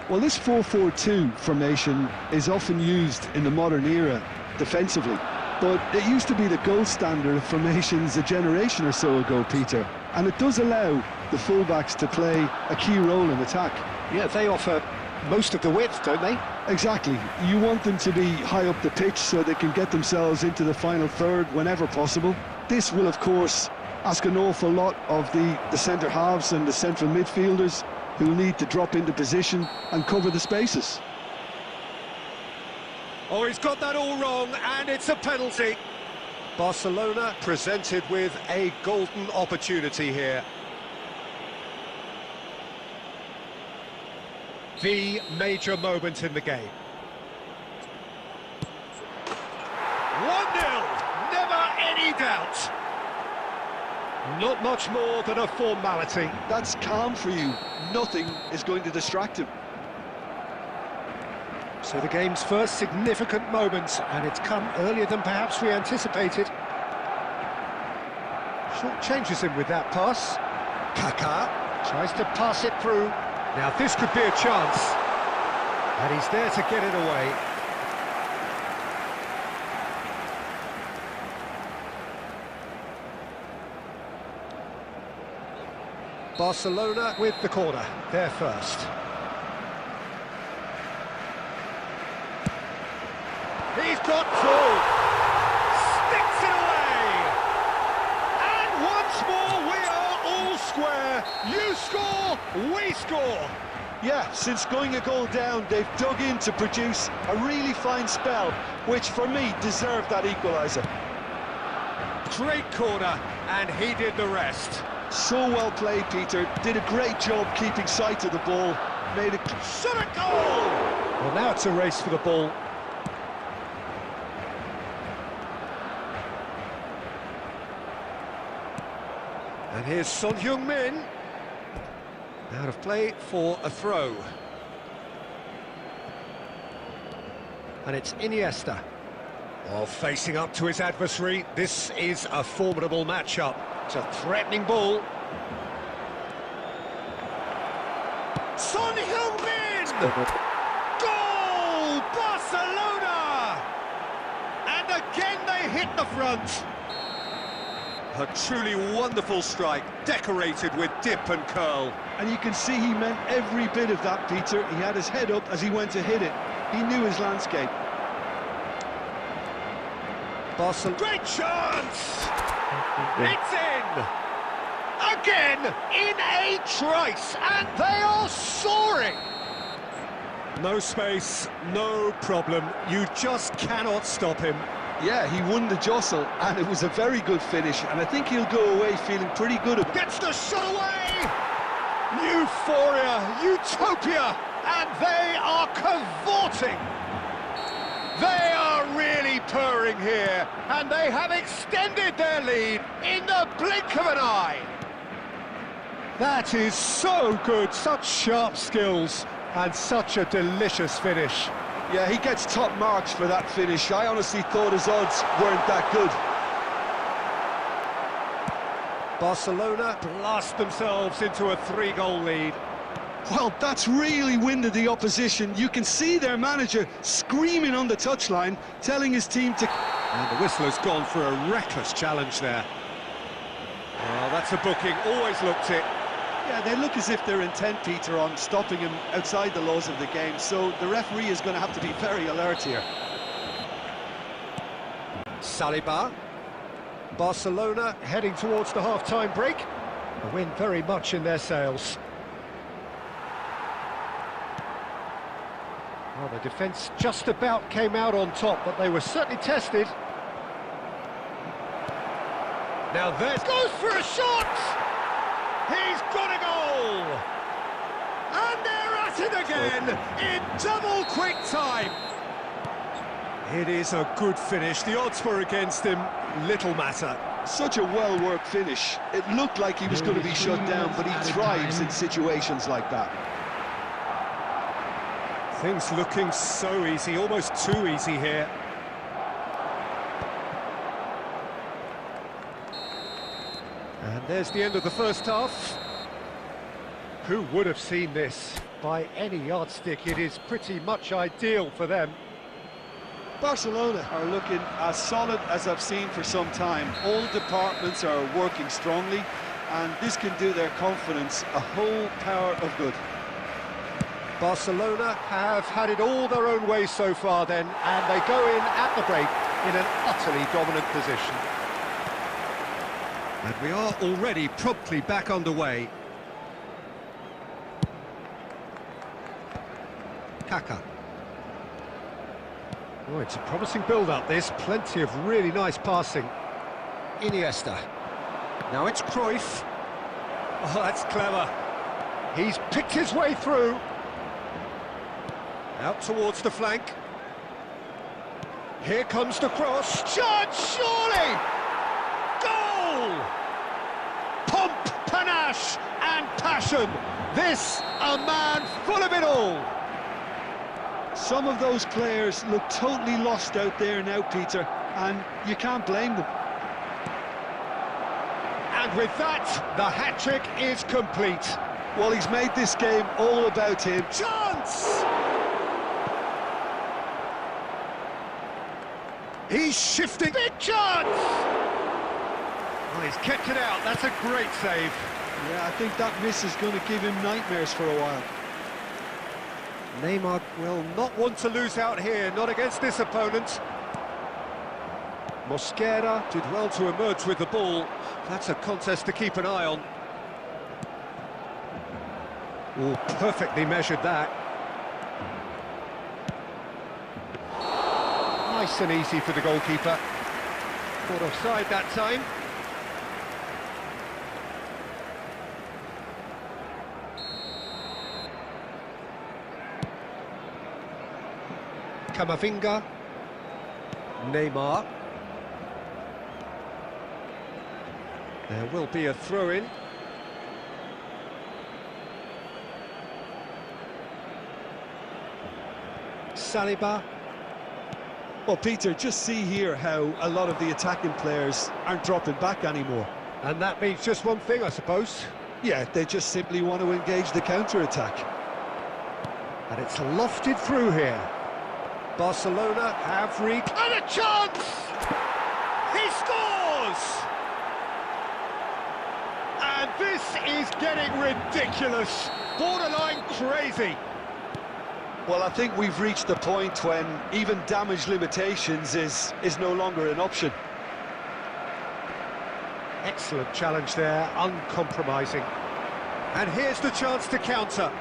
Well, this 4-4-2 formation is often used in the modern era defensively. But it used to be the gold standard of formations a generation or so ago, Peter. And it does allow the fullbacks to play a key role in attack. Yeah, they offer most of the width, don't they? Exactly. You want them to be high up the pitch so they can get themselves into the final third whenever possible. This will, of course, ask an awful lot of the centre halves and the central midfielders who need to drop into position and cover the spaces. Oh, he's got that all wrong, and it's a penalty. Barcelona presented with a golden opportunity here. The major moment in the game. Never any doubt. Not much more than a formality. That's calm for you. Nothing is going to distract him. So the game's first significant moment, and it's come earlier than perhaps we anticipated. Short changes him with that pass. Kaká tries to pass it through. Now this could be a chance. And he's there to get it away. Barcelona with the corner, there first. He's got through. Sticks it away. And once more we are all square. You score, we score. Yeah, since going a goal down, they've dug in to produce a really fine spell, which for me deserved that equaliser. Great corner, and he did the rest. So well played, Peter. Did a great job keeping sight of the ball. Made a Shot a goal! Well, now it's a race for the ball. And here's Son Heung-min. Out of play for a throw. And it's Iniesta. Well, facing up to his adversary, this is a formidable matchup. It's a threatening ball. Son Heung-min! Goal! Barcelona! And again they hit the front. A truly wonderful strike, decorated with dip and curl. And you can see he meant every bit of that, Peter. He had his head up as he went to hit it. He knew his landscape. Barcelona. Great chance! It's in! Again, in a trice, and they are soaring! No space, no problem. You just cannot stop him. Yeah, he won the jostle, and it was a very good finish, and I think he'll go away feeling pretty good about it. Gets the shot away! Euphoria, utopia, and they are cavorting! They are really purring here, and they have extended their lead in the blink of an eye. That is so good, such sharp skills, and such a delicious finish. Yeah, he gets top marks for that finish. I honestly thought his odds weren't that good. Barcelona blast themselves into a 3-goal lead. Well, that's really winded the opposition. You can see their manager screaming on the touchline, telling his team to... And the whistle has gone for a reckless challenge there. Well, that's a booking, always looked it. Yeah, they look as if they're intent, Peter, on stopping him outside the laws of the game, so the referee is going to have to be very alert here. Saliba. Barcelona heading towards the half-time break. A win very much in their sails. Well, the defence just about came out on top, but they were certainly tested. Now there goes for a shot! He's got a goal! And they're at it again in double quick time. It is a good finish. The odds were against him. Little matter. Such a well-worked finish. It looked like he was going to be shut down, but he thrives in situations like that. Things looking so easy, almost too easy here. And there's the end of the first half. Who would have seen this? By any yardstick, it is pretty much ideal for them. Barcelona are looking as solid as I've seen for some time. All departments are working strongly, and this can do their confidence a whole power of good. Barcelona have had it all their own way so far then, and they go in at the break in an utterly dominant position. And we are already promptly back underway. Kaká. Oh, it's a promising build-up, this. Plenty of really nice passing. Iniesta. Now it's Cruyff. Oh, that's clever. He's picked his way through. Out towards the flank. Here comes the cross. Chance, surely! Goal! Pomp, panache and passion. This, a man full of it all. Some of those players look totally lost out there now, Peter, and you can't blame them. And with that, the hat-trick is complete. Well, he's made this game all about him. Chance! He's shifting. Big chance! Well, he's kept it out. That's a great save. Yeah, I think that miss is going to give him nightmares for a while. Neymar will not want to lose out here, not against this opponent. Mosquera did well to emerge with the ball. That's a contest to keep an eye on. Oh, perfectly measured that. Nice and easy for the goalkeeper. Caught offside that time. Camavinga. Neymar. There will be a throw-in. Saliba. Well, Peter, just see here how a lot of the attacking players aren't dropping back anymore. And that means just one thing, I suppose. Yeah, they just simply want to engage the counter-attack. And it's lofted through here. Barcelona have and a chance! He scores! And this is getting ridiculous, borderline crazy. Well, I think we've reached the point when even damage limitations is no longer an option. Excellent challenge there, uncompromising. And here's the chance to counter.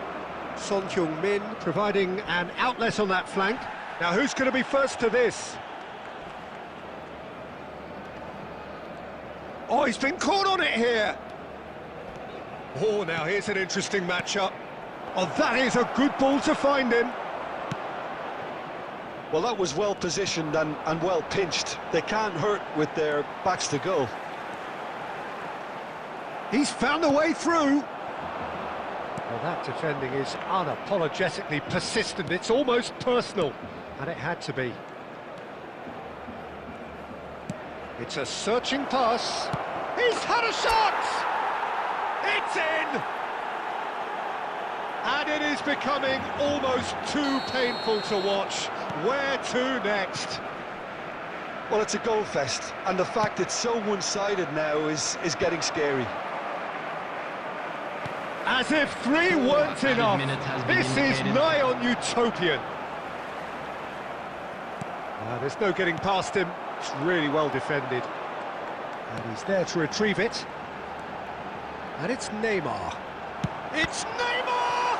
Son Heung-min providing an outlet on that flank. Now who's going to be first to this? Oh, he's been caught on it here. Oh, now here's an interesting matchup. Oh, that is a good ball to find him. Well, that was well positioned and well pinched. They can't hurt with their backs to goal. He's found a way through. Well, that defending is unapologetically persistent. It's almost personal, and it had to be. It's a searching pass. He's had a shot! It's in! And it is becoming almost too painful to watch. Where to next? Well, it's a goal fest, and the fact it's so one-sided now is getting scary. As if three weren't enough. This is nigh on utopian. There's no getting past him. It's really well defended. And he's there to retrieve it. And it's Neymar. It's Neymar!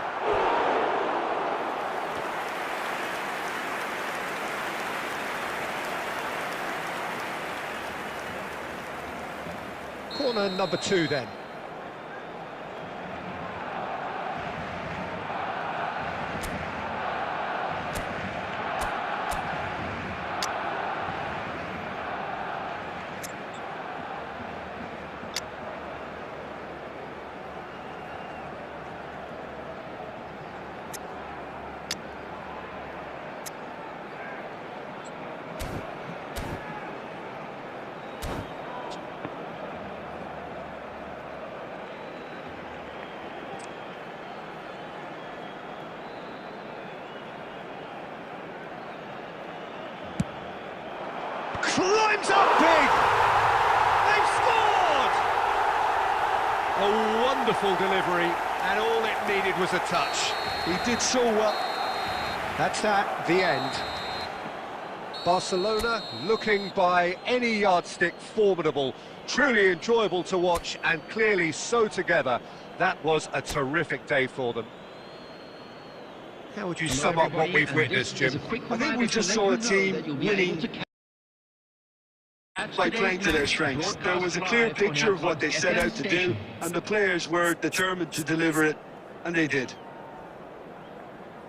Corner number 2 then. Climbs up big! They've scored! A wonderful delivery, and all it needed was a touch. He did so well. That's at the end. Barcelona looking by any yardstick formidable, truly enjoyable to watch, and clearly so together. That was a terrific day for them. How would you sum up what we've witnessed, Jim? I think we just saw a team winning by playing to their strengths. There was a clear picture of what they set out to do, and the players were determined to deliver it, and they did.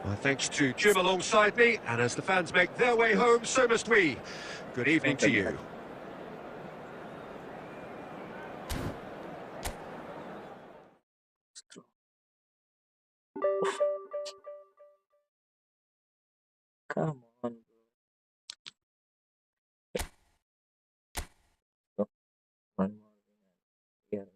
Well, thanks to Jim alongside me, and as the fans make their way home, so must we. Good evening to you. Come on, bro. One more win.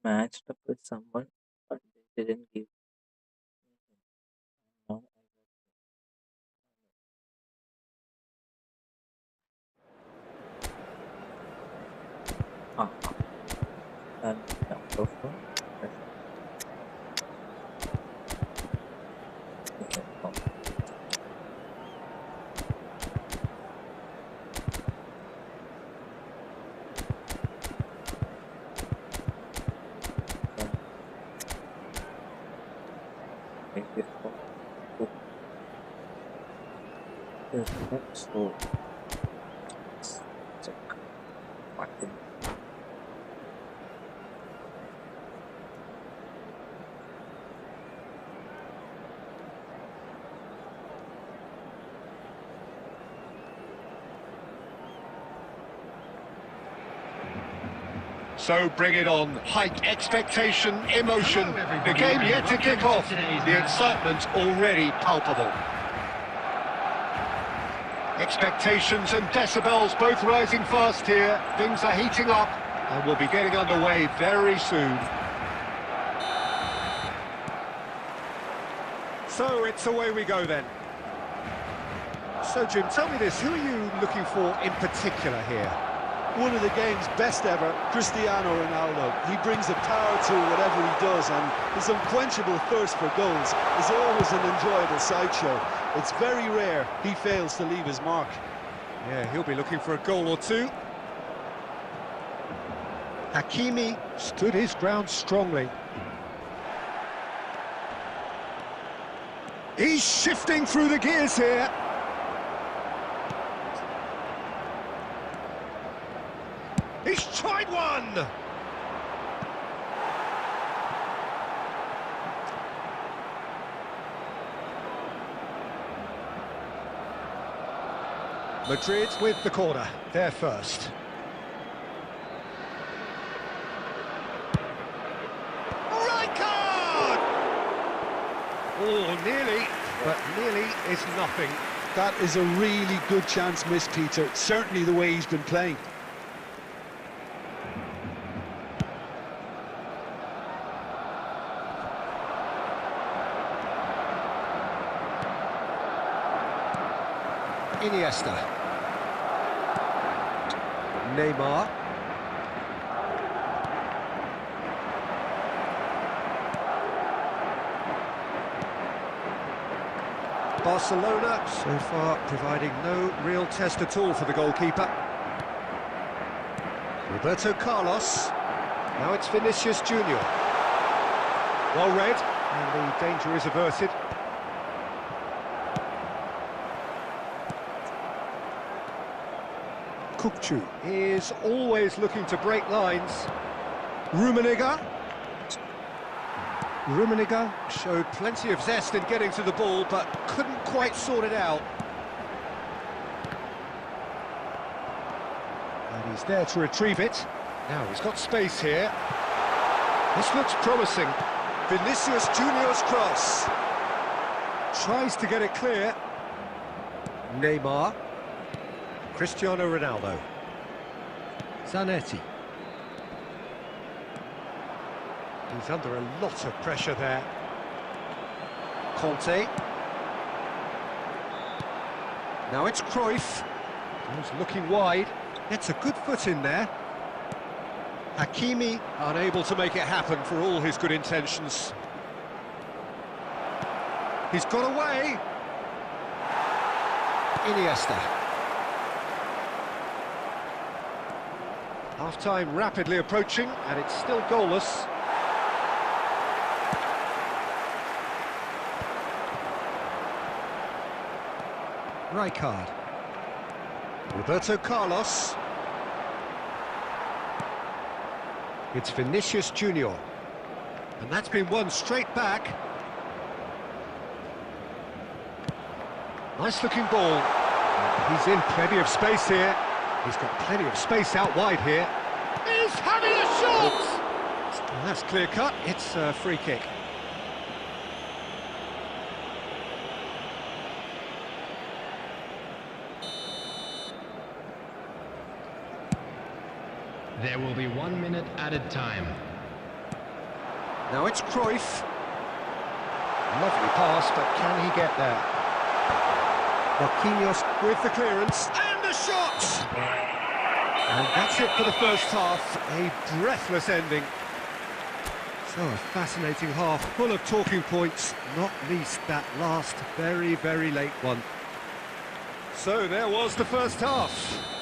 Matched up with someone, but they didn't give. No, and out of so check what to do. So bring it on. Height, expectation, emotion. Hello, The game everybody. yet to kick Welcome off. to today's The match. excitement already palpable. Expectations and decibels both rising fast here. Things are heating up and we'll be getting underway very soon. So it's away we go then. So Jim, tell me this, who are you looking for in particular here? One of the game's best ever, Cristiano Ronaldo. He brings a power to whatever he does, and his unquenchable thirst for goals is always an enjoyable sideshow. It's very rare he fails to leave his mark. Yeah, he'll be looking for a goal or two. Hakimi stood his ground strongly. He's shifting through the gears here. He's tried one! Madrid with the corner, they're first. Right card! Oh, nearly, but nearly is nothing. That is a really good chance missed, Peter. Certainly the way he's been playing. Iniesta. Neymar. Barcelona so far providing no real test at all for the goalkeeper. Roberto Carlos. Now it's Vinicius Junior. Well read, and the danger is averted. Kukçu is always looking to break lines. Rummenigge showed plenty of zest in getting to the ball, but couldn't quite sort it out. And he's there to retrieve it. Now he's got space here. This looks promising. Vinicius Junior's cross. Tries to get it clear. Neymar. Cristiano Ronaldo. Zanetti. He's under a lot of pressure there. Conte. Now it's Cruyff. He's looking wide. Gets a good foot in there. Hakimi unable to make it happen for all his good intentions. He's got away. Iniesta. Half-time rapidly approaching, and it's still goalless. Rijkaard. Roberto Carlos. It's Vinicius Junior. And that's been won straight back. Nice looking ball. He's in plenty of space here. He's got plenty of space out wide here. He's having a shot! And that's clear cut. It's a free kick. There will be 1 minute added time. Now it's Cruyff. Lovely pass, but can he get there? Marquinhos with the clearance, and the shot! And that's it for the first half, a breathless ending. So a fascinating half, full of talking points, not least that last very, very late one. So there was the first half.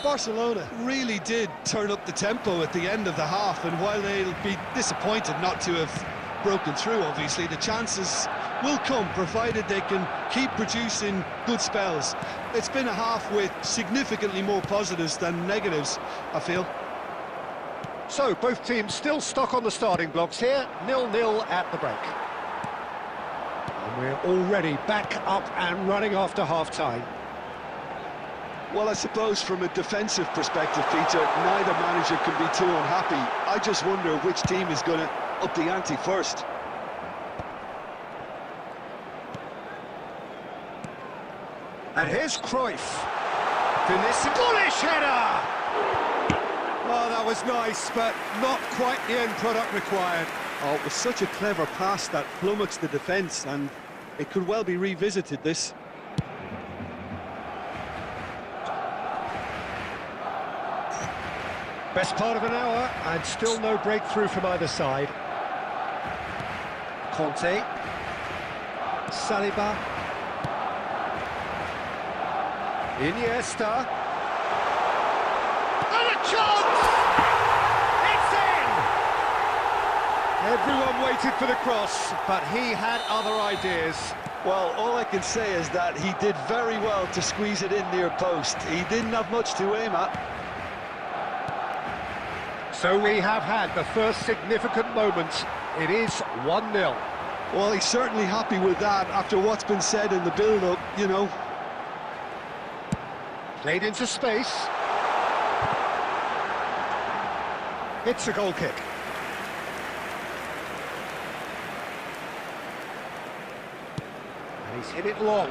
Barcelona really did turn up the tempo at the end of the half, and while they'll be disappointed not to have broken through, obviously, the chances will come, provided they can keep producing good spells. It's been a half with significantly more positives than negatives, I feel. So both teams still stuck on the starting blocks here, 0-0 at the break. And we're already back up and running after half-time. Well, I suppose from a defensive perspective, Peter, neither manager can be too unhappy. I just wonder which team is going to up the ante first. And here's Cruyff. Vinicius, bullish header! Oh, that was nice, but not quite the end product required. Oh, it was such a clever pass that flummoxed the defence, and it could well be revisited, this. Best part of an hour, and still no breakthrough from either side. Conte. Saliba. Iniesta. And a chance! It's in! Everyone waited for the cross, but he had other ideas. Well, all I can say is that he did very well to squeeze it in near post. He didn't have much to aim at. So we have had the first significant moment. It is 1-0. Well, he's certainly happy with that after what's been said in the build-up, you know. Played into space. It's a goal kick. And he's hit it long.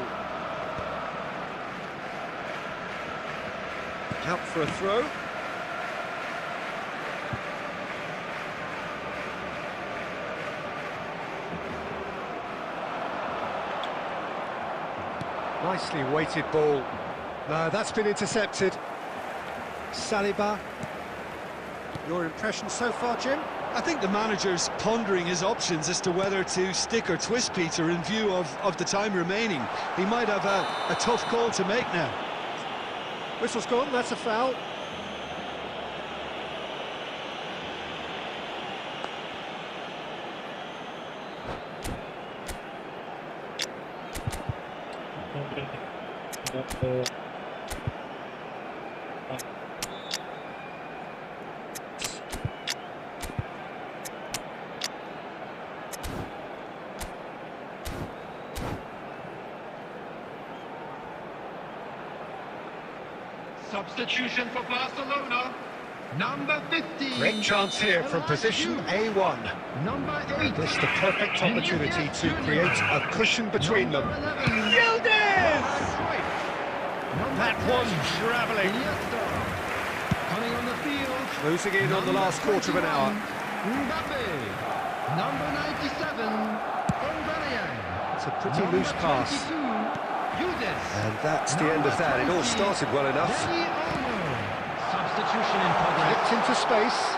Out for a throw. Nicely weighted ball. No, that's been intercepted. Saliba. Your impression so far, Jim? I think the manager's pondering his options as to whether to stick or twist, Peter, in view of the time remaining. He might have a tough call to make now. Whistle's gone, that's a foul. Substitution for Barcelona. Number 15. Great chance here from position A1. Number 8. This is the perfect opportunity to create a cushion between them. Yildiz! That was travelling. Coming on the field. Closing in on the last quarter of an hour. Mbappe. Number 97. Aubameyang. It's a pretty loose pass. 22. And that's the end of that. It all started well enough. Substitution in progress. Flicked into space.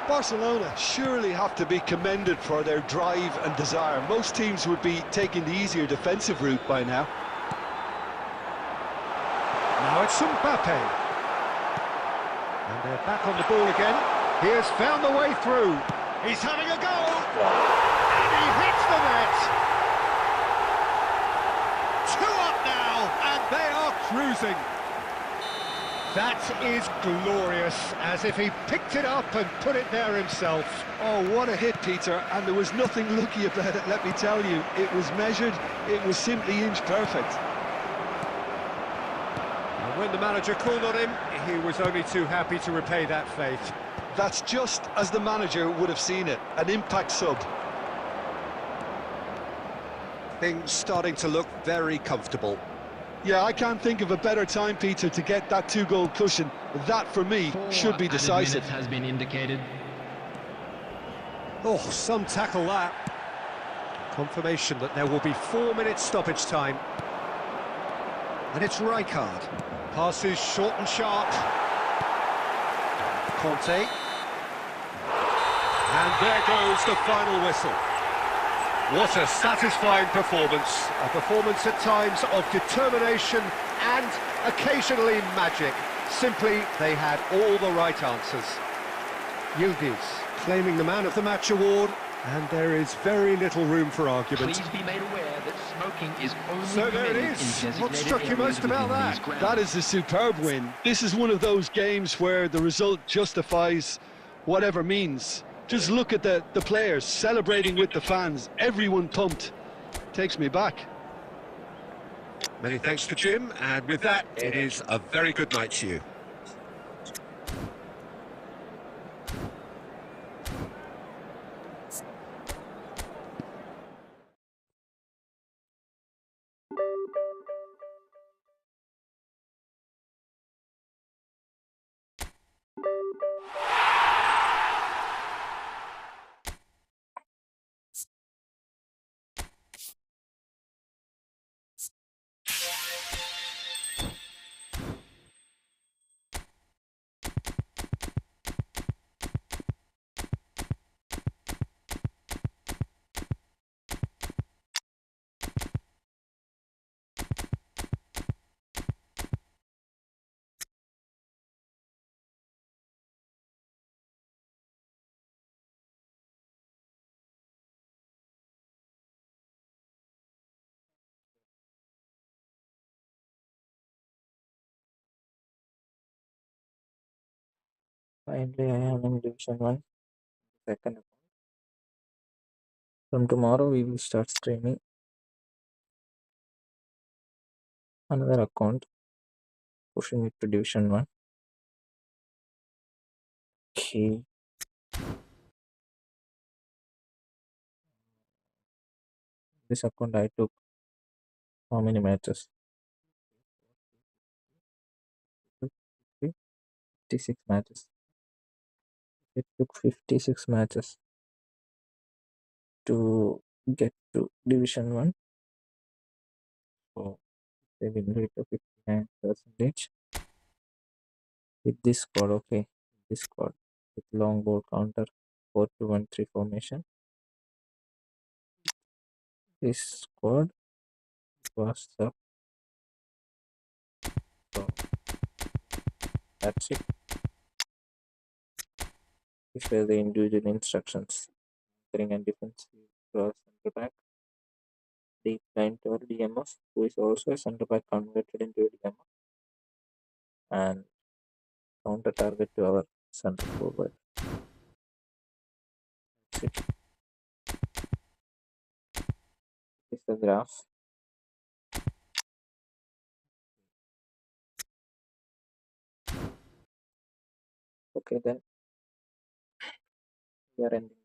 Barcelona surely have to be commended for their drive and desire. Most teams would be taking the easier defensive route by now. Now it's Mbappe. And they're back on the ball again. He has found the way through. He's having a go. And he hits the net. 2 up now, and they are cruising. That is glorious, as if he picked it up and put it there himself. Oh, what a hit, Peter, and there was nothing lucky about it, let me tell you. It was measured, it was simply inch perfect. And when the manager called on him, he was only too happy to repay that faith. That's just as the manager would have seen it, an impact sub. Things starting to look very comfortable. Yeah, I can't think of a better time, Peter, to get that 2-goal cushion. That, for me, should be decisive. Has been indicated. Oh, some tackle that. Confirmation that there will be 4 minutes stoppage time. And it's Rijkaard. Passes short and sharp. Conte. And there goes the final whistle. What a satisfying performance. A performance at times of determination and occasionally magic. Simply, they had all the right answers. Yildiz claiming the Man of the Match award, and there is very little room for argument. Please be made aware that smoking is only So there it is. What struck you most about that? That is a superb win. This is one of those games where the result justifies whatever means. Just look at the players celebrating with the fans. Everyone pumped. Takes me back. Many thanks to Jim, and with that, it is a very good night to you. Finally, I am in Division 1, second account. From tomorrow, we will start streaming another account, pushing it to Division 1. Okay. This account I took how many matches? 56 matches. It took 56 matches to get to Division 1. So they win rate of 59% with this squad. Okay, this squad with long ball counter 4-2-1-3 formation. This squad was up. So that's it. These were the individual instructions. Entering and defensive cross center back. Deep line to our DMF, who is also a center back converted into a DMF. And counter target to our center forward. That's it. This is the graph. Okay, then we are ending.